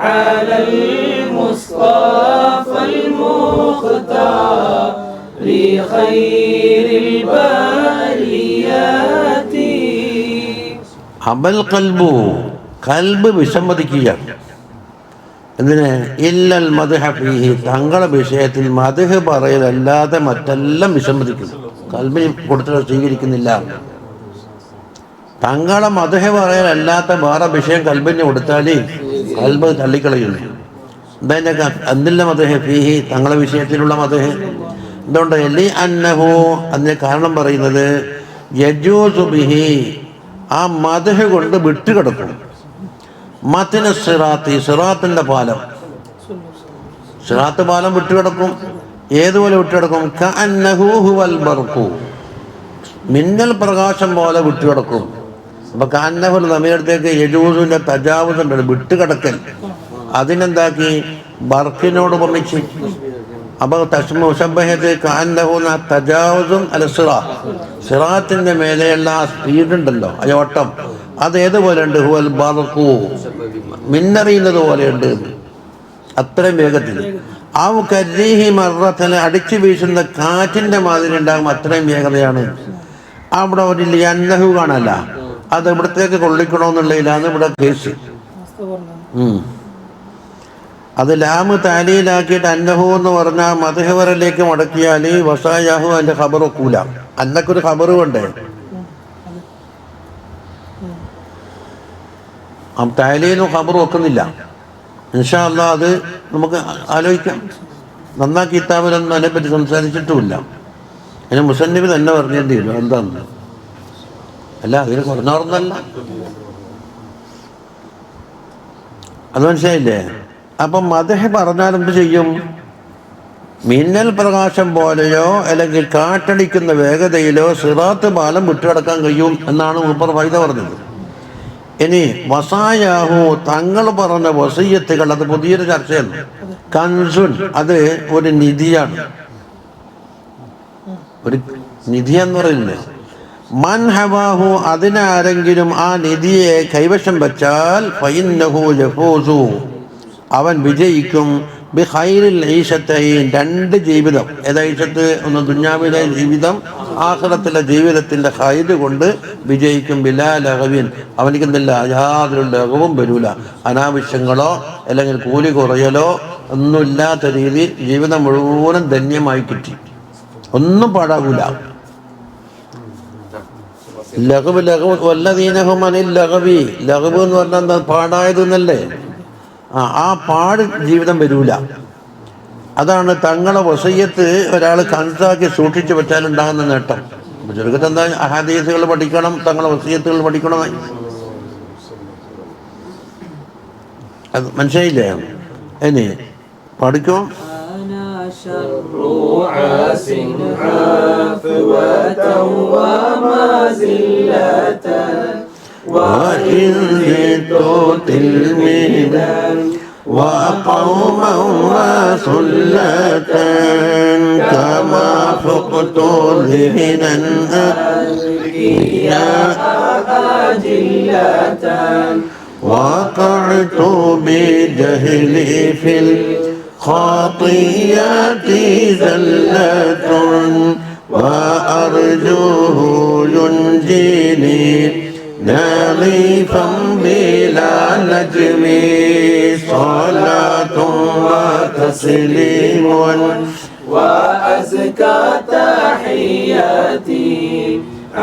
على المصطفى المختار خير البريات. അബൽ ഖൽബു, കൽബ് വിസമ്മതിക്കുകയാണ്. എന്തിന്? ഇല്ലൽ മദ്ഹ ഫീഹി, തങ്ങളുടെ വിഷയത്തിൽ മദ്ഹ് പറയലല്ലാതെ മറ്റെല്ലാം വിസമ്മതിക്കുന്നു. കൽബിന് കൊടുത്തിട്ട് സ്വീകരിക്കുന്നില്ല. തങ്ങളെ മദ്ഹ് പറയലല്ലാത്ത വേറെ വിഷയം കൽബിന് കൊടുത്താൽ കൽബ് തള്ളിക്കളയുന്നു. എന്താ എന്തില്ല മദ്ഹ് ഫീഹി, തങ്ങളെ വിഷയത്തിലുള്ള മദ്ഹ്. എന്തുകൊണ്ട്? എലി അന്നഹു, അതിന് കാരണം പറയുന്നത് യജൂസു ബിഹി, ആ മദ്ഹ് കൊണ്ട് വിട്ടുകിടക്കും. മത്തിന സിറാത്തി, സിറാത്തിൻ്റെ പാലം, സിറാത്ത് പാലം വിട്ടുകിടക്കും. ഏതുപോലെ വിട്ടുകിടക്കും? കഅന്നഹു ഹുവൽ ബർഖു, മിന്നൽ പ്രകാശം പോലെ വിട്ടുകിടക്കും. അപ്പൊ കഅന്നഹു നമ്മിടത്തേക്ക് യജൂസിന്റെ തജാവുസ് ഉണ്ട്, വിട്ടുകിടക്കൽ. അതിനെന്താക്കി? ബർക്കിനോട് വർണ്ണിച്ച്. അപ്പൊ മുശബ്ബഹത്ത് കഅന്നഹു തജാവുസും അല സിറാത്ത്, സിറാത്തിന്റെ മേലെയുള്ള ആ സ്പീഡ് ഉണ്ടല്ലോ, ആ ഓട്ടം, അത് ഏതുപോലെ ഉണ്ട്? ഹുവൽ ബർഖു, മിന്നറിയുന്നത് പോലെയുണ്ട്, അത്രയും വേഗത്തിൽ. ആ കരീഹി മറത്തല, അടിച്ചു വീശുന്ന കാറ്റിന്റെ മാതിരി ഉണ്ടാകും, അത്രയും വേഗതയാണ്. അവിടെ ഒരു അന്നഹു കാണല്ല, അത് ഇവിടത്തേക്ക് കൊള്ളിക്കണമെന്നുള്ളതിലാണ് ഇവിടെ കേസ്. അത് ലാമ് താലിയിലാക്കിയിട്ട് അന്നഹു എന്ന് പറഞ്ഞാൽ മദ്ഹവറിലേക്ക് മടക്കിയാൽ വസായാഹു അതിൻ്റെ ഖബർ വെക്കൂല. അന്നക്കൊരു ഖബർ വേണ്ടേ? താലിയിലും ഖബർ വെക്കുന്നില്ല. ഇൻഷാ അല്ലാഹ് അത് നമുക്ക് ആലോചിക്കാം. നന്നാക്കി കിതാബിലൊന്നും അതിനെപ്പറ്റി സംസാരിച്ചിട്ടുമില്ല. അതിന് മുസന്നിഫ് തന്നെ പറഞ്ഞേണ്ടി വരും എന്താന്ന്. അല്ല, അതിന് കുറഞ്ഞോർന്നല്ല. അത് മനസ്സിലായില്ലേ? അപ്പം മദ്ഹ് പറഞ്ഞാൽ എന്ത് ചെയ്യും? മിന്നൽ പ്രകാശം പോലെയോ അല്ലെങ്കിൽ കാറ്റടിക്കുന്ന വേഗതയിലോ സിറാത്ത് പാലം വിട്ടുകിടക്കാൻ കഴിയും എന്നാണ് മൂപ്പർ ഫൈദ പറഞ്ഞത്. ഇനി വസായാഹു തങ്ങൾ പറഞ്ഞ വസിയ്യത്തുകൾ, അത് പുതിയൊരു ചർച്ചയാണ്. കൻസുൻ അത് ഒരു നിധിയാണ്, ഒരു നിധി എന്ന് പറയുന്നത്. മൻ ഹവാഹു അതിനാരെങ്കിലും ആ നിധിയെ കൈവശം വെച്ചാൽ ഫഇന്നഹു യഫൂസു അവൻ വിജയിക്കും ബിഖൈറിൽ ഈശത്തൈൻ രണ്ട് ജീവിതം. ഏതായിഷത്ത് ഒന്ന് ദുന്യാവിലെ ജീവിതം, ആഖിറത്തിലെ ജീവിതത്തിന്റെ ഖൈർ കൊണ്ട് വിജയിക്കും. ബിലാ ലഹവിൻ അവനിക്ക് എന്തില്ല, യാതൊരു ലഹവും വരൂല. അനാവശ്യങ്ങളോ അല്ലെങ്കിൽ കൂലി കുറയലോ ഒന്നുമില്ലാത്ത രീതിയിൽ ജീവിതം മുഴുവനും ധന്യമായി കിട്ടി, ഒന്നും പാടാകൂല. ലഹബ് ലഹബ് വല്ലദീനഹും അനിൽ ലഹബി, ലഹബ് എന്ന് പറഞ്ഞാൽ എന്താ, പാടായതെന്നല്ലേ. ആ പാട് ജീവിതം വരൂല. അതാണ് തങ്ങളെ വസയ്യത്ത് ഒരാൾ കണക്കാക്കി സൂക്ഷിച്ചു വെച്ചാൽ ഉണ്ടാകുന്ന നേട്ടം. ചുരുക്കത്തിൽ എന്താ, ഹദീസുകൾ പഠിക്കണം, തങ്ങളെ വസയ്യത്തുകൾ പഠിക്കണം. അത് മനസ്സിലായില്ലേ? ഇനി പഠിക്കും. شر عاس عافوة ومازلة وإن زدت تلميذا وقوما وسلة كما فقت ذهنا أذكياء أجلة وقعت بجهلي في الخطيئات زلة وأرجوه ينجيني نظيفا بلا نجم صلاة وتسليم وأزكى تحياتي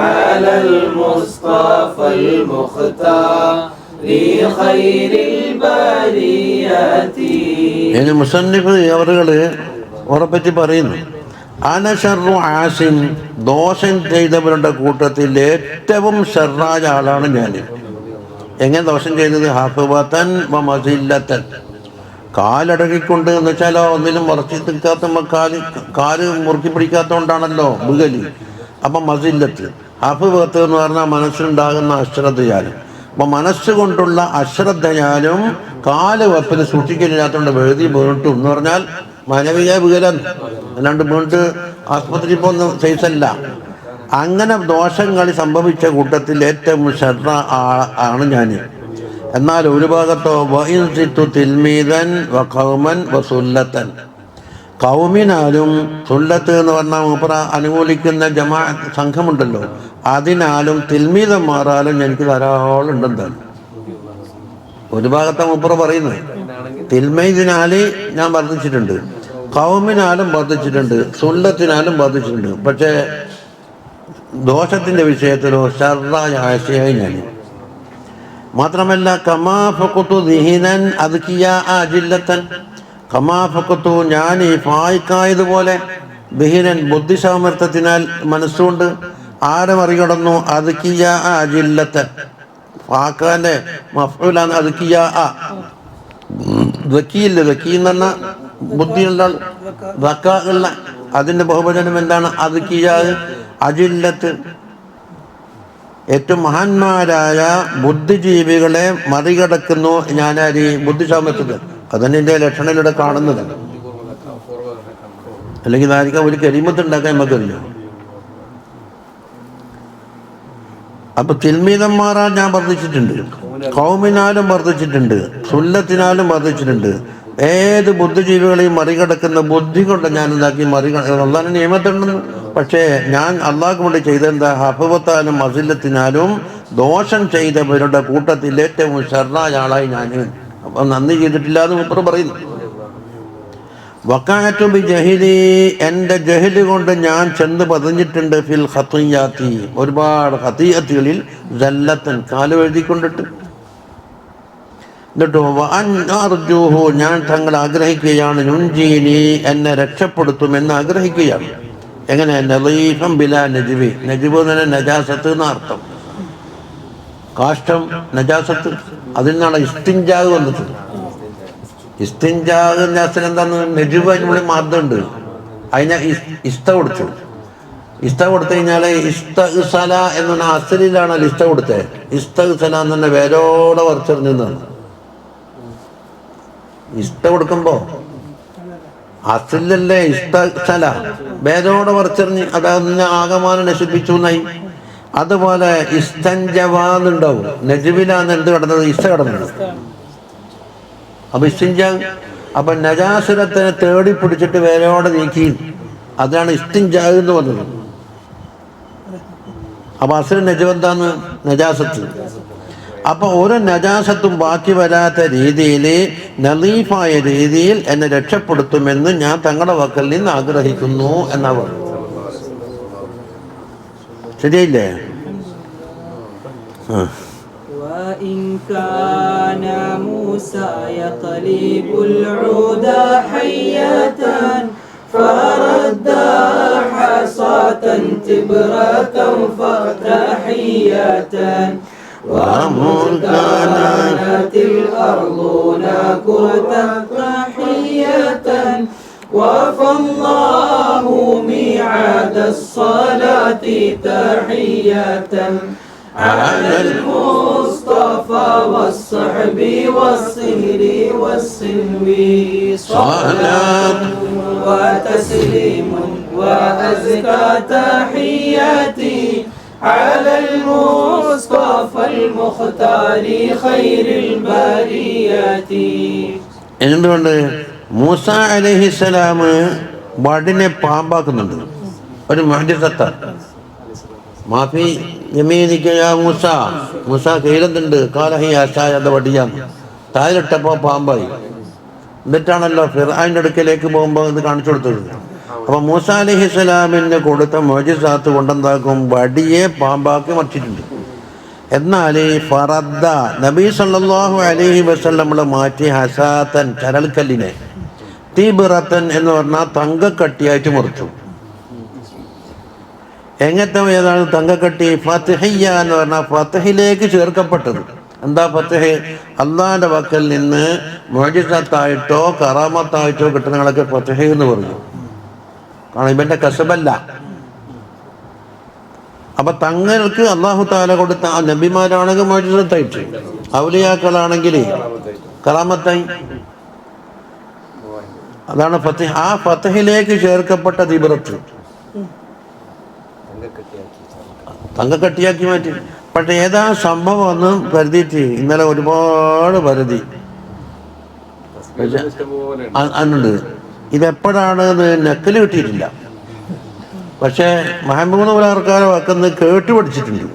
على المصطفى المختار لخير البريات. ഇനി മുസന്നിഫ് അവരുകള് ഉറപ്പറ്റി പറയുന്നു, അനശറു ആസിൻ ദോഷം ചെയ്തവരുടെ കൂട്ടത്തിൽ ഏറ്റവും ഷർറായ ആളാണ് ഞാൻ. എങ്ങനെ ദോഷം ചെയ്തത്? ഹാഫുബത്തൻ വ മസില്ലത്തൻ, കാലടകിക്കൊണ്ട് എന്ന് വെച്ചാലോ ഒന്നിലും ഉറച്ചു നിൽക്കാത്ത കാല് മുറുക്കി പിടിക്കാത്തതുകൊണ്ടാണല്ലോ ബുഗലി. അപ്പം മസില്ലത്ത്, ഹാഫുബത്ത് എന്ന് പറഞ്ഞാൽ മനസ്സിലുണ്ടാകുന്ന അശ്രദ്ധയാലും. അപ്പം മനസ്സുകൊണ്ടുള്ള അശ്രദ്ധയാലും കാല് വെപ്പിന് സൂക്ഷിക്കലില്ലാത്തതുകൊണ്ട് വെഴുതി വീണിട്ടു എന്ന് പറഞ്ഞാൽ മാനവിക വികലം, അല്ലാണ്ട് വീണിട്ട് ആസ്പത്രിയിൽ പോകുന്ന സൈസല്ല. അങ്ങനെ ദോഷങ്ങൾ സംഭവിച്ച കൂട്ടത്തിൽ ഏറ്റവും ശ്രദ്ധ ആണ് ഞാൻ. എന്നാൽ ഒരു ഭാഗത്തോ വഇൻസിത്തു തിൽമീദൻ വ ഖൗമൻ വ സുല്ലത്തൻ, കൗമിനാലും സുല്ലത്ത് എന്ന് പറഞ്ഞാൽ മൂപ്പറ അനുകൂലിക്കുന്ന ജമാഅത്ത് സംഘമുണ്ടല്ലോ, അതിനാലും തിൽമീദം മാറാലും എനിക്ക് ധാരാളം ഉണ്ടെന്നാണ് ഒരു ഭാഗത്തെ മൂപ്പറ പറയുന്നത്. തിൽമീദിനാല് ഞാൻ വർദ്ധിച്ചിട്ടുണ്ട്, കൗമിനാലും വർദ്ധിച്ചിട്ടുണ്ട്, സുല്ലത്തിനാലും വർദ്ധിച്ചിട്ടുണ്ട്. പക്ഷേ ദോഷത്തിൻ്റെ വിഷയത്തിലോ ഷർറായ ആശയായി ഞാൻ. മാത്രമല്ല കമാ ഫഖത്തു ദിഹിനൻ അദ്കിയ അജില്ലത്തൻ, കമാ ഫഖത്തു ഞാൻ ഈ ഫായിക്കായതുപോലെ ദിഹിനൻ ബുദ്ധിസാമർത്ഥ്യത്തിനാൽ മനസ്സുകൊണ്ട് ആരെ മറികടന്നു? അദ്കിയ അജില്ലത്തൻ, ഫാക്കാന്റെ മഫ്ഊലാണ് അദ്കിയ. ദക്കിയില്ല, ദക്കി എന്ന് പറഞ്ഞാൽ ബുദ്ധിയുള്ള ദക്കാള്ള, അതിന്റെ ബഹുവചനം എന്താണ്? അദ്കിയ അജില്ലത്ത്. ഏറ്റവും മഹാന്മാരായ ബുദ്ധിജീവികളെ മറികടക്കുന്നു ഞാനാരി ബുദ്ധിസാമർത്ഥ്യത്തിൽ. അതന്നെ എൻ്റെ ലക്ഷണയിലൂടെ കാണുന്നത്. അല്ലെങ്കിൽ ആയിരിക്കാം ഒരു കരിമത്ത് ഉണ്ടാക്കാൻ നമുക്കറിയോ. അപ്പൊ തിൽമീദം മാറാൻ ഞാൻ വർദ്ധിച്ചിട്ടുണ്ട്, കൗമിനാലും വർദ്ധിച്ചിട്ടുണ്ട്, സുല്ലത്തിനാലും വർദ്ധിച്ചിട്ടുണ്ട്. ഏത് ബുദ്ധിജീവികളെയും മറികടക്കുന്ന ബുദ്ധി കൊണ്ട് ഞാൻ എന്താക്കി അള്ളാഹിന്റെ നിയമത്തുണ്ടെന്ന്. പക്ഷേ ഞാൻ അള്ളാഹ്ക്ക് വേണ്ടി ചെയ്തെന്താ? ഹഫവത്താലും മസില്ലത്തിനാലും ദോഷം ചെയ്തവരുടെ കൂട്ടത്തിൽ ഏറ്റവും ഷർറായ ആളായി ഞാൻ. അപ്പം നന്ദി ചെയ്തിട്ടില്ല എന്ന് മുപ്പർ പറയുന്നു. വക്കായത്തു ബി ജഹിലി, എൻ്റെ ജഹില് കൊണ്ട് ഞാൻ ചെന്ന് പതിഞ്ഞിട്ടുണ്ട്. ഫിൽ ഖത്തിയാത്തി, ഒരുപാട് ഖത്തിയത്തുകളിൽ ജല്ലത്തൻ, കാല് എഴുതിക്കൊണ്ടിട്ട്. എന്നിട്ടോ അർജൂഹു, ഞാൻ തങ്ങൾ ആഗ്രഹിക്കുകയാണ്, നുൻജീനി, എന്നെ രക്ഷപ്പെടുത്തുമെന്ന് ആഗ്രഹിക്കുകയാണ്. എങ്ങനെ? നളീഫം ബിലാ നജ്വി, നജ്വ് എന്ന് പറഞ്ഞാൽ നജാസത്ത് എന്നർത്ഥം. കാഷ്ടം നജാസത്ത്, അതിൽ നിന്നാണ് ഇസ്തിൻജാഗ് വന്നിട്ട്. ഇസ്തിൻജാഗ് എന്താന്ന്? നജ്വ് അതിനുള്ളിൽ മാർദ്ദമുണ്ട്, അതിനെ ഇസ്ത കൊടുത്തു. ഇസ്ത കൊടുത്തു കഴിഞ്ഞാൽ ഇസ്തല എന്ന് പറഞ്ഞാൽ അസലിലാണ് ഇസ്ത കൊടുത്തത്. ഇസ്തല എന്ന് പറഞ്ഞാൽ വേരോടെ വറച്ചെറിഞ്ഞാണ്. ഇസ്ത കൊടുക്കുമ്പോ അസലല്ലേ ഇസ്തല വേരോടെ വറച്ചെറിഞ്ഞ് അതന്നെ ആകമാനം നശിപ്പിച്ചു എന്നായി. അതുപോലെ ഇസ്തഞ്ചവാന്നുണ്ടാവും, നജുവിലാന്ന് എന്ത് കിടന്നത്? ഇസ്ത കിടന്നത്. അപ്പൊ ഇസ്തിഞ്ച അപ്പൊ നജാസുരത്തിനെ തേടി പിടിച്ചിട്ട് വേരോടെ നീക്കി, അതാണ് ഇസ്തിഞ്ച എന്ന് പറഞ്ഞത്. അപ്പൊ അസുര നജുവെന്താന്ന്? നജാസത്ത്. അപ്പൊ ഓരോ നജാസത്തും ബാക്കി വരാത്ത രീതിയിൽ നളീഫായ രീതിയിൽ എന്നെ രക്ഷപ്പെടുത്തുമെന്ന് ഞാൻ തങ്ങളുടെ വക്കൽ നിന്ന് ആഗ്രഹിക്കുന്നു എന്നാ പറഞ്ഞു. ശരിയല്ലേ? وإن كان موسى يقلب العود حية فرد حصاة تبرة فتحية وأمر كانت الأرض نكرة تحية وفى الله ميعاد الصلاة تحية على المصطفى والصحب والصهر والسلو صلاة وتسليم وأزكى تحياتي على المصطفى المختار خير البريات. എന്തുകൊണ്ട് മൂസ അലൈഹിസ്സലാം വടിനെ പാമ്പാക്കുന്നുണ്ട്? ഒരു മുഅ്ജിസത്താണ്. മാഫി യമീനിക യാ മൂസ, മൂസ കയ്യിലെന്തുണ്ട്? കാലഹി ആശായ വടിയാന്ന്. താഴിലിട്ടപ്പോ പാമ്പായി. എന്നിട്ടാണല്ലോ ഫിർഔന്റെ അടുക്കലേക്ക് പോകുമ്പോൾ ഇത് കാണിച്ചു കൊടുത്തത്. അപ്പൊ മൂസ അലൈഹിസ്സലാമിന് കൊടുത്ത മുഅ്ജിസാത്ത് കൊണ്ടെന്താക്കും? വടിയെ പാമ്പാക്കി മറിച്ചിട്ടുണ്ട്. എന്നാൽ ഫറദ്ദ നബി സല്ലല്ലാഹു അലൈഹി വസല്ലം മാറ്റി ഹസാത്തൻ ചരൽക്കല്ലിനെ തീബിറത്തൻ എന്ന് പറഞ്ഞാൽ തങ്കക്കട്ടിയായിട്ട് മുറിച്ചു. എങ്ങനത്തെ ഏതാണ് തങ്കക്കട്ടി? ഫത്ഹിയ്യ എന്ന് പറഞ്ഞാൽ ഫത്ഹിലേക്ക് ചേർക്കപ്പെട്ടത്. എന്താ ഫത്ഹ്? അള്ളാന്റെ വക്കൽ നിന്ന് മുഅ്ജിസത്തായിട്ടോ കറാമത്തായിട്ടോ കിട്ടുന്നതൊക്കെ ഫത്ഹ് എന്ന് പറഞ്ഞു. കാരണം ഇവന്റെ കസബല്ല. അപ്പൊ തങ്ങൾക്ക് അള്ളാഹു താല കൊടുത്ത ആ നബിമാരാണെങ്കിൽ മുഅ്ജിസത്തായിട്ട്, ഔലിയാക്കളാണെങ്കിൽ കറാമത്തായി. അതാണ് ഫത്ഹ്. ആ ഫത്ഹിലേക്ക് ചേർക്കപ്പെട്ട ദിബ്രത്ത് തങ്കക്കട്ടിയാക്കി മാറ്റി. പക്ഷെ ഏതാ സംഭവം എന്ന് കരുതിയിട്ട് ഇന്നലെ ഒരുപാട് പരുതി അന്നുണ്ട്. ഇതെപ്പോഴാണ് നക്കല് കിട്ടിയിട്ടില്ല. പക്ഷേ മഹമൂദ് ഉലാർക്കാരെ വക്കുന്നത് കേട്ട് പഠിച്ചിട്ടുണ്ട്.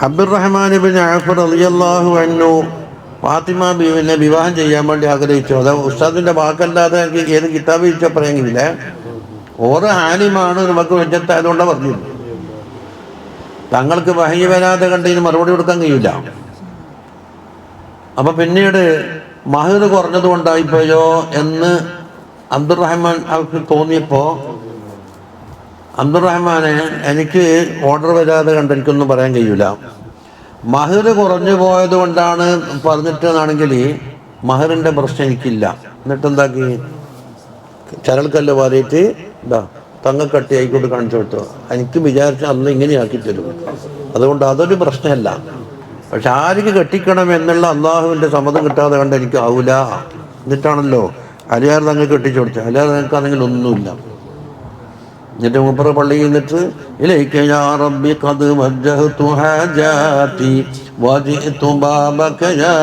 അബ്ദുറഹ്മാൻ ഇബ്നു ഔഫ് റളിയല്ലാഹു അൻഹു ഫാത്തിമ ബീവിനെ വിവാഹം ചെയ്യാൻ വേണ്ടി ആഗ്രഹിച്ചു. അത് ഉസ്താദിന്റെ വാക്കല്ലാതെ എനിക്ക് ഏത് കിതാബ് ചോദിച്ചാൽ പറയാമെങ്കിലേ ഓരോ ആലിമാണ് നമുക്ക് വെജത്തായതുകൊണ്ടാണ് പറഞ്ഞു. തങ്ങൾക്ക് വഹി വരാതെ കണ്ടതിന് മറുപടി കൊടുക്കാൻ കഴിയില്ല. അപ്പൊ പിന്നീട് മഹർ കുറഞ്ഞത് കൊണ്ടായിപ്പോയോ എന്ന് അബ്ദുറഹ്മാൻ അവർക്ക് തോന്നിയപ്പോ അബ്ദുറഹ്മാനെ എനിക്ക് ഓർഡർ വരാതെ കണ്ട് എനിക്കൊന്നും പറയാൻ കഴിയൂല, മഹർ കുറഞ്ഞു പോയത് കൊണ്ടാണ് പറഞ്ഞിട്ടാണെങ്കിൽ മഹറിന്റെ പ്രശ്നം എനിക്കില്ല. എന്നിട്ട് എന്താക്കി? ചരൽക്കല്ല് വാരിയിട്ട് ഇതാ തങ്കക്കട്ടി ആയിക്കോട്ട് കാണിച്ചു കൊടുത്തു. എനിക്ക് വിചാരിച്ച അന്ന് ഇങ്ങനെയാക്കി തരും. അതുകൊണ്ട് അതൊരു പ്രശ്നമല്ല. പക്ഷെ ആർക്ക് കെട്ടിക്കണം എന്നുള്ള അള്ളാഹുവിൻ്റെ സമ്മതം കിട്ടാതെ കണ്ട് എനിക്ക് ആവൂല. എന്നിട്ടാണല്ലോ അലിയാർ തങ്ങൾ കെട്ടിച്ചു കൊടുത്തത്. അലിയാർ തങ്ങൾക്കാണെങ്കിൽ ഒന്നുമില്ല. എന്നിട്ട് മൂപ്പറ പള്ളിയിൽ നിന്നിട്ട് ഇലൈക യാ റബ്ബി ഖദ് വജ്ജഹ്തു ഹാജാതി വജിഅതു ബാബക യാ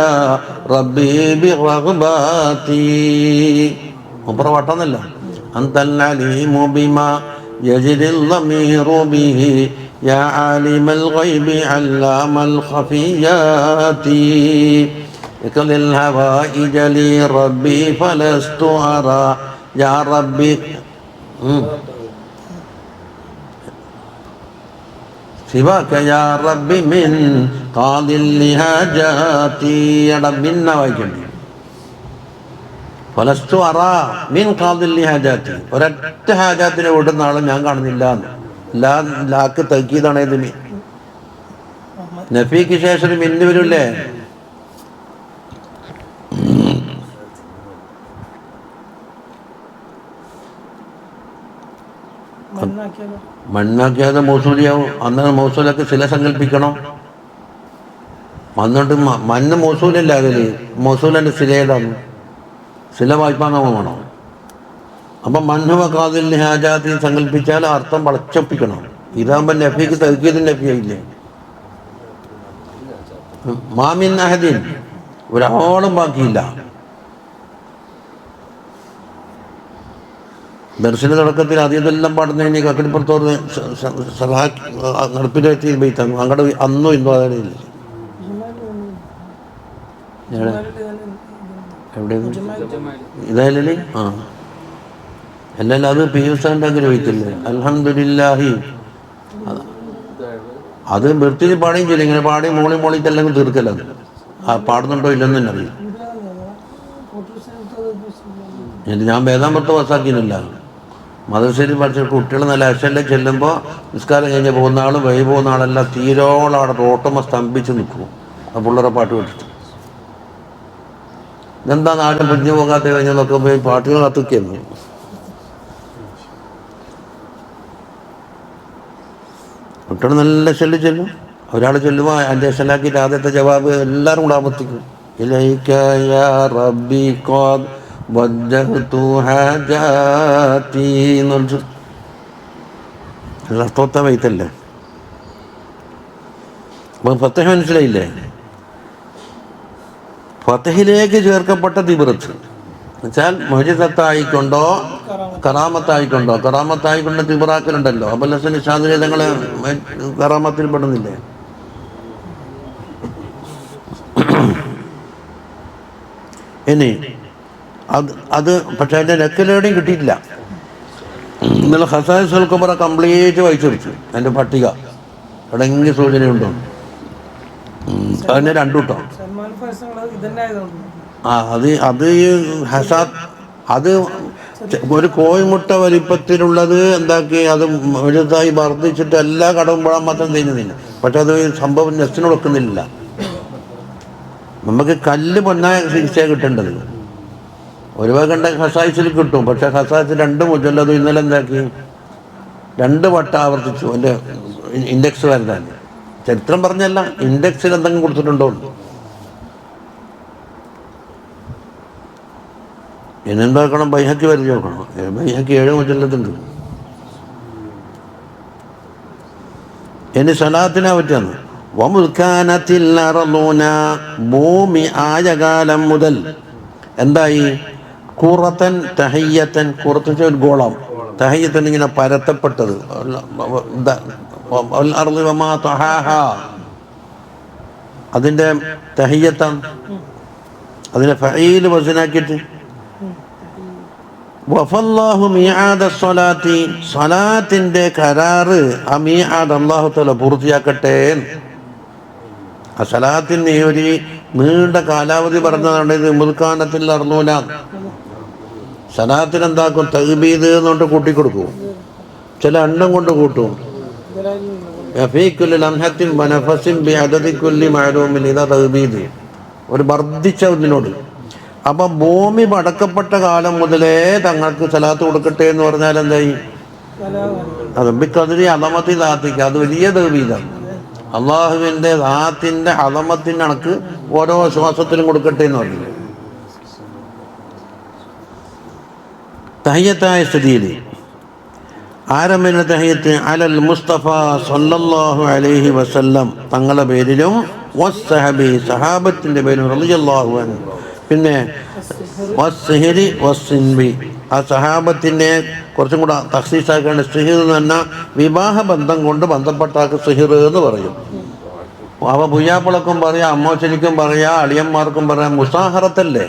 റബ്ബി ബിറഗ്ബാതി. മൂപ്പറ വട്ടന്നല്ല. അന്തൽ അലീമു ബിമാ യജ്രിൽ ളമീറു ബിഹി യാ ആലിമൽ ഗൈബി അല്ലാമൽ ഖഫിയാതി ഇഖ്ലിൽ ഹവായിജ ലി റബ്ബി ഫലസ്തു അറാ യാ റബ്ബി സിവാക യാ റബ്ബി മിൻ ഖാദിൽ ലിഹാജാതി. മിന്ന വായിക്കണ്ടി. ഫലസ്തു അറാ മിൻ ഖാദിൽ ലിഹാജാതി. ഒരൊറ്റ ഹാജാത്തിനെ ഓടുന്ന ആളെ ഞാൻ കാണുന്നില്ല. ലാക്ക് തക്കീതാണ്. ഇത് നഫീക്ക് ശേഷം മിന്ന് വരില്ലേ? മണ്ണാക്കിയാതെ മൗസൂലിയാവും. അന്നേരം മൗസൂലൊക്കെ ശില സങ്കല്പിക്കണം. വന്നിട്ട് മണ്ണ് മൗസൂലല്ല, അതിൽ മൗസൂലൻ്റെ ശിലയിലാണ്, ശില വായ്പാങ്ങാൻ വേണം. അപ്പം മണ്ണുവ കാതിൽ ഹാജാത്തി സങ്കല്പിച്ചാൽ അർത്ഥം വളച്ചൊപ്പിക്കണം. ഇതാകുമ്പോൾ നഫിക്ക് തൗക്കീദ് നഫിയായില്ലേ. മാമിൻ അഹദിൻ, ഒരാളും ബാക്കിയില്ല. ദർശന തുടക്കത്തിൽ ആദ്യതെല്ലാം പാടുന്നതിന് കക്കിളിപ്പുറത്തോട് നടപ്പിലെത്തി ബൈത്താണ് അങ്ങോട്ട് അന്നും ഇന്നും അതില്ല. എവിടെ ഇതല്ലേ? ആ അല്ലല്ല, അത് പിയൂസാൻ്റെ ആഗ്രഹിച്ചില്ലേ. അൽഹംദുലില്ലാഹി അത് വൃത്തിയിൽ പാടുകയും ചെയ്യില്ല. ഇങ്ങനെ പാടി മോളിട്ടെല്ലാം തീർക്കല്ല. അത് പാടുന്നുണ്ടോ ഇല്ലെന്ന് തന്നെ അറിയില്ല. ഞാൻ വേദാമ്പുറത്ത് പാസ്സാക്കിയില്ല. മദ്രസയിൽ പഠിച്ച കുട്ടികൾ നല്ല അക്ഷരം ചെല്ലുമ്പോൾ നിസ്കാരം കഴിഞ്ഞ് പോകുന്ന ആൾ വഴി പോകുന്ന ആളെല്ലാം തീരോളം അവിടെ റോട്ടുമ്പോൾ സ്തംഭിച്ച് നിൽക്കും. ആ പിള്ളേരെ പാട്ട് കേട്ടിട്ട് ഇതെന്താ നാട്ടിൽ പിടിഞ്ഞു പോകാത്ത കഴിഞ്ഞതൊക്കെ പോയി പാട്ടുകൾ കത്തിക്കുന്നു. കുട്ടികൾ നല്ല ചെല്ലും. ഒരാൾ ചെല്ലുമ്പോൾ അതിൻ്റെ ശലാക്കിയിട്ട് ആദ്യത്തെ ജവാബ് എല്ലാവരും കൂടെ ആവർത്തിക്കും. ഇലൈക യാ റബ്ബി ഖദ് വജ്ജഹ്തു ഹാജാതി എന്നുള്ളത് അർത്ഥവത്ത വൈത്തല്ലേ. അപ്പം ഫത്തഹ് മനസ്സിലായില്ലേ? ഫത്തഹിലേക്ക് ചേർക്കപ്പെട്ട ദിബ്റത്ത് എന്നുവെച്ചാൽ മുഅ്ജിസത്തായിക്കൊണ്ടോ കറാമത്തായിക്കൊണ്ട് തിബറാക്കലുണ്ടല്ലോ. അബുൽ ഷാദിലി തങ്ങളെ കറാമത്തിൽ പെടുന്നില്ലേ? ഇനി അത് പക്ഷെ അതിൻ്റെ നെക്കലേടെയും കിട്ടിയിട്ടില്ല. ഇന്നലെ ഖസായിസുൽ കുബ്ര കംപ്ലീറ്റ് വായിച്ചെടുത്തു. അതിൻ്റെ പട്ടിക എവിടെയെങ്കിലും സൂചനയുണ്ടോ? അതിനെ രണ്ടൂട്ടോ. അത് ഒരു കോഴിമുട്ട വലിപ്പത്തിലുള്ളത് എന്താക്കി അത് വലുതായി വർദ്ധിച്ചിട്ട് എല്ലാ കടവും പോകാൻ മാത്രം ചെയ്യുന്നില്ല. പക്ഷെ അത് സംഭവം നെസ്സിന് കൊടുക്കുന്നില്ല. നമുക്ക് കല്ല് പൊന്നായ ചികിത്സ കിട്ടേണ്ടത് ഒരു വകണ്ട ഖസായിസിൽ കിട്ടും. പക്ഷെ ഖസായിസ് 2 മുജല്ലദ് ഇന്നലെ എന്താക്കി 2 വട്ടം ആവർത്തിച്ചു. എൻ്റെ ഇൻഡെക്സ് വരതാൻ ചരിത്രം പറഞ്ഞല്ല, ഇൻഡെക്സിൽ എന്തെങ്കിലും കൊടുത്തിട്ടുണ്ടോ? ഇനെന്താക്കണം? ബൈഹക്കി വരച്ച് നോക്കണം. ബൈഹക്കി 7 മുജല്ലദുണ്ട്. ഇനി സലാത്തിനെ പറ്റിയാണ്. വമുൽക്കാനത്തിൽ അർളൂന, ഭൂമി ആയ കാലം മുതൽ എന്തായി? ഖുറത്തൻ തഹയ്യത്തൻ, ഖുറത്ത് ഒരു ഗോളം, തഹയ്യത്തൻ ഇങ്ങനെ പരത്തപ്പെട്ടത്. അതിൻ്റെ തഹയ്യത്താൻ അതിനെ ഫഈൽ വസനാക്കിയിട്ട് വഫല്ലാഹു മീആദ സ്വലാത്തി, സ്വലാത്തിൻ്റെ കരാറ് ആ മീആദ് അല്ലാഹു തആല പൂർത്തിയാക്കട്ടെ. ആ സ്വലാത്തിന് ഒരു നീണ്ട കാലാവധി പറഞ്ഞതാണ്. ഇത് മുൽക്കാനത്തിൽ അർളൂന. സ്വലാത്തിന് എന്താക്കും? തഹ്ബീദ് എന്നുകൊണ്ട് കൂട്ടിക്കൊടുക്കും. ചില എണ്ണം കൊണ്ട് കൂട്ടും. ഒരു വർദ്ധിച്ച ഇതിനോട്. അപ്പം ഭൂമി പടക്കപ്പെട്ട കാലം മുതലേ തങ്ങൾക്ക് സലാത്ത് കൊടുക്കട്ടെ എന്ന് പറഞ്ഞാൽ എന്തായി? റബ്ബിക്കതിരി അളമത്തി ദാത്തിക്ക്, അത് വലിയ തഹ്ബീദാണ്. അള്ളാഹുവിൻ്റെ ദാത്തിൻ്റെ അളമത്തിൻ്റെ കണക്ക് ഓരോ ശ്വാസത്തിലും കൊടുക്കട്ടെ എന്ന് പറഞ്ഞു. തഹയ്യത്തായ സ്ഥിതിയിൽ ആരംഭിക്കുന്ന തഹയ്യത്ത് അലൽ മുസ്തഫ സല്ലല്ലാഹു അലൈഹി വസല്ലം തങ്ങളുടെ പേരിലും വസ്സഹബി സഹാബത്തിൻ്റെ പേരിലും റളിയല്ലാഹു അൻഹു. പിന്നെ വസ്സിഹ്രി വസ്സിൻബി, ആ സഹാബത്തിനെ കുറച്ചും കൂടെ തഖ്സീസാക്കാണ്. സിഹിർ എന്ന് പറഞ്ഞാൽ വിവാഹ ബന്ധം കൊണ്ട് ബന്ധപ്പെട്ടാക്ക് സിഹിർ എന്ന് പറയും. അവ പുയ്യാപ്പിളക്കും പറയാം, അമ്മോച്ചനിക്കും പറയാം, അളിയന്മാർക്കും പറയാം. മുസാഹറത്തല്ലേ?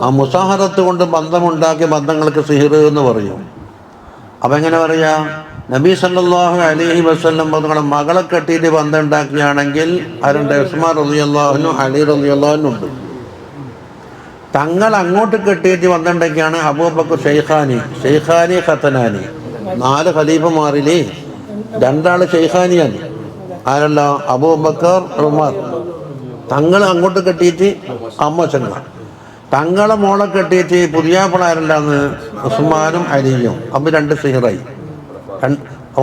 ആ മുസാഹറത്ത് കൊണ്ട് ബന്ധമുണ്ടാക്കിയ ബന്ധങ്ങൾക്ക് സിഹിർ എന്ന് പറയും. അപ്പം എങ്ങനെ പറയാ? നബി സല്ലല്ലാഹു അലൈഹി വസല്ലം തങ്ങളുടെ മകളെ കെട്ടിയിട്ട് ബന്ധം ഉണ്ടാക്കുകയാണെങ്കിൽ ആരുണ്ട്? ഉസ്മാൻ റളിയല്ലാഹു അൻഹു, അലി റളിയല്ലാഹു അൻഹു ഉണ്ട്. തങ്ങൾ അങ്ങോട്ട് കെട്ടിയിട്ട് ബന്ധം ഉണ്ടാക്കിയാണ് അബൂബക്കർ ഷെയ്ഖാനി ഖത്തനാനി. 4 ഖലീഫമാരിലെ 2 ഷെയ്ഖാനിയാണ്. ആരല്ല? അബൂബക്കർ, ഉമർ. തങ്ങൾ അങ്ങോട്ട് കെട്ടിയിട്ട് അമ്മച്ചങ്ങ. തങ്ങളെ മോളെ കെട്ടിയിട്ട് പുതിയ പിള്ളേരല്ലാന്ന് ഉസ്മാനും അലിയും. അപ്പം 2 സിഹറായി. അവൻ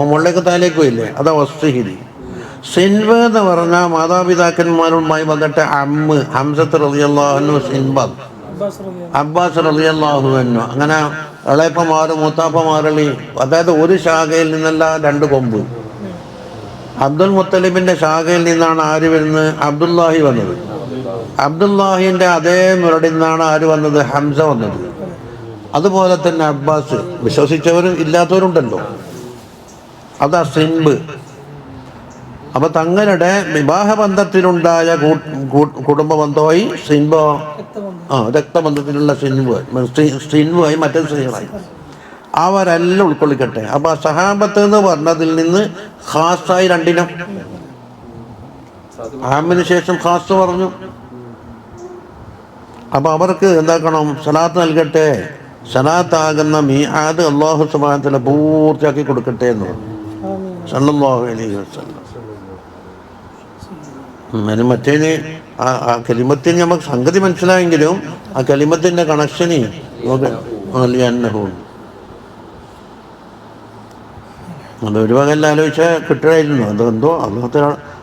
മുകളിലേക്ക് താഴേക്ക് പോയില്ലേ, അതാ വസ്തുഹിരി. സിൻബ് എന്ന് പറഞ്ഞാൽ മാതാപിതാക്കന്മാരുമായി വന്നിട്ട് അമ്മ് ഹംസത്ത് റളിയല്ലാഹു അൻഹു സിൻബാദ്, അബ്ബാസ് റളിയല്ലാഹു അൻഹു, അങ്ങനെ ഇളയപ്പമാര് മൂത്താപ്പമാരളി, അതായത് ഒരു ശാഖയിൽ നിന്നല്ല രണ്ട് കൊമ്പ്. അബ്ദുൽ മുത്തലിബിന്റെ ശാഖയിൽ നിന്നാണ് ആര് വരുന്നത്? അബ്ദുല്ലാഹി വന്നത്. അബ്ദുല്ലാഹിന്റെ അതേ മുരടിൽ നിന്നാണ് ആര് വന്നത്? ഹംസ വന്നത്. അതുപോലെ തന്നെ അബ്ബാസ്. വിശ്വസിച്ചവരും ഇല്ലാത്തവരുണ്ടല്ലോ, അതാ സിൻബ്. അപ്പൊ തങ്ങളുടെ വിവാഹബന്ധത്തിലുണ്ടായ കുടുംബ ബന്ധമായി സിൻബോ, രക്തബന്ധത്തിലുള്ള സിൻബുമായി മറ്റേ സ്ത്രീകളായി അവരെല്ലാം ഉൾക്കൊള്ളിക്കട്ടെ. അപ്പൊ സഹാബത്ത് എന്ന് പറഞ്ഞതിൽ നിന്ന് ഖാസായി രണ്ടിനും, ആമിന് ശേഷം ഖാസ് പറഞ്ഞു. അപ്പൊ അവർക്ക് എന്താക്കണം? സലാത്ത് നൽകട്ടെ. സലാത്താകുന്ന മീആദ് അല്ലാഹു സുബ്ഹാനഹു വ തആല പൂർത്തിയാക്കി കൊടുക്കട്ടെ എന്ന് പറഞ്ഞു സല്ലല്ലാഹു അലൈഹി വസല്ലം. മറ്റേന് ആ കലിമത്തിന് നമുക്ക് സംഗതി മനസ്സിലായെങ്കിലും ആ കലിമത്തിന്റെ കണക്ഷന് അതൊരു വകല്ല ആലോചിച്ചാൽ കിട്ടുമായിരുന്നു. അതെന്തോ അല്ലാത്ത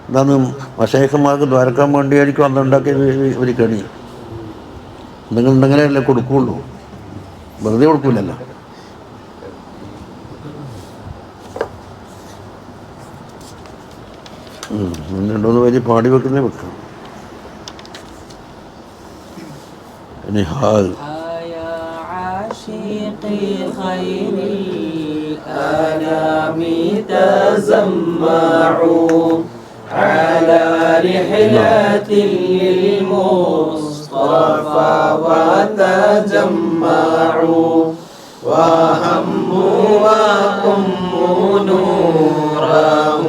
എന്താന്ന് വശേഖന്മാർക്ക് ദ്വാരക്കാൻ വേണ്ടിയായിരിക്കും അന്നുണ്ടാക്കിയ ഒരു കണി. എന്തെങ്കിലും ഉണ്ടെങ്കിലല്ലേ കൊടുക്കുള്ളൂ, വെറുതെ കൊടുക്കൂലല്ലോ. രണ്ടൂന്ന് പേര് പാടി വെക്കുന്നേ വെക്കാം. ഇനി ഹാൽ الأنام تزمعوا على رحلة للمصطفى وتجمعوا وهموا وأم نوره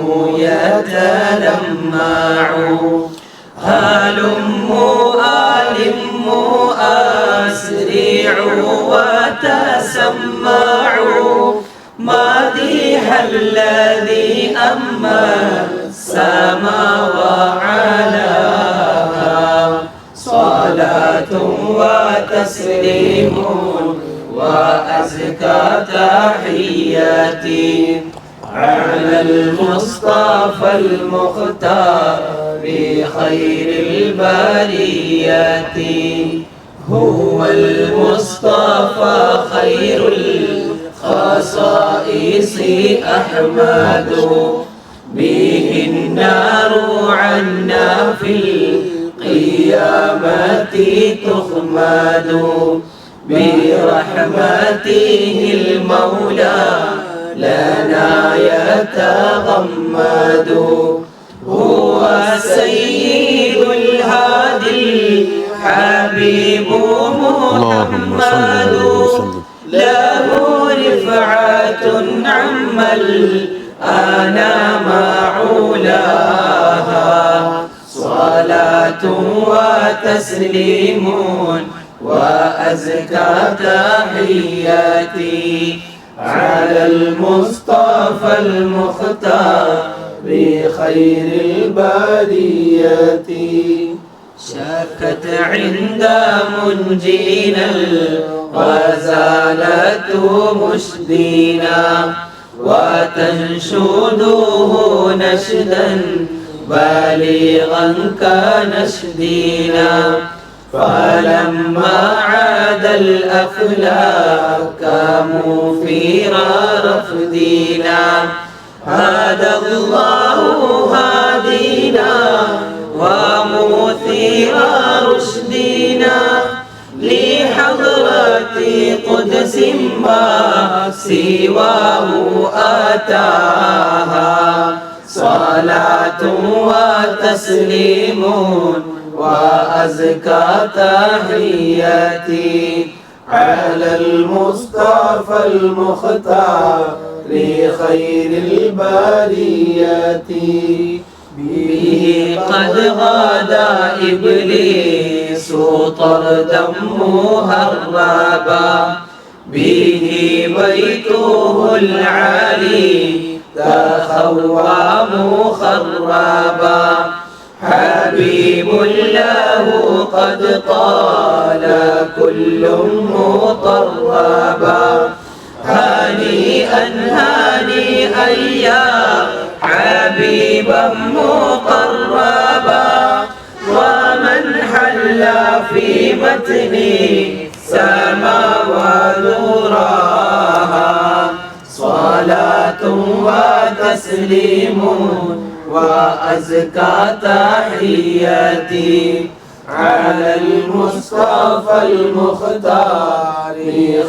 يتلمعوا هلموا ألموا أسرعوا وتسمعوا مديح الذي أما السماء وعلاها صلاة وتسليم وأزكى تحياتي على المصطفى المختار بخير البريات هو المصطفى خير الخصائص أحمد به النار عنا في القيامة تخمد برحمته المولى لنا يتغمد هو سيد الهادي الحبيب محمد له رفعة عم الأنام علاها صلاة وتسليم وأزكى تحياتي على المصطفى المختار بخير البرية شكت عند منجينا الغزالة مشدينا وتنشده نشدا بليغا كنشدينا فلما عاد الأفلاك مفيرا رفدينا هدى الله هادينا ومثيرا رشدينا لحضرة قدس ما سواه أتاها صلاة وتسليم وأزكى تحياتي على المصطفى المختار لخير البرية به قد غدا إبليس طردا مهربا به بيته العالي تخوى مخربا حبيب له قد قال كل مطربا هانئا هانئا هنيئا يا حبيبا مقربا ومن حل في متني سما ونوراها صلاة وتسليم وأزكى تحياتي على المصطفى المختار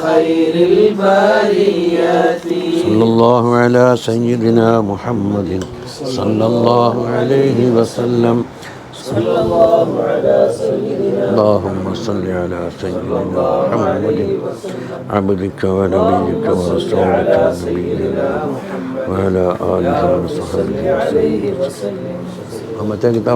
خير البريات صلى الله على سيدنا محمد صلى الله عليه وسلم صلى الله على سيدنا اللهم صل على سيدنا محمد عبدك ونبيك ورسولك ونبينا وعلى آله وصحبه وسلم. وسلم. ومتى kita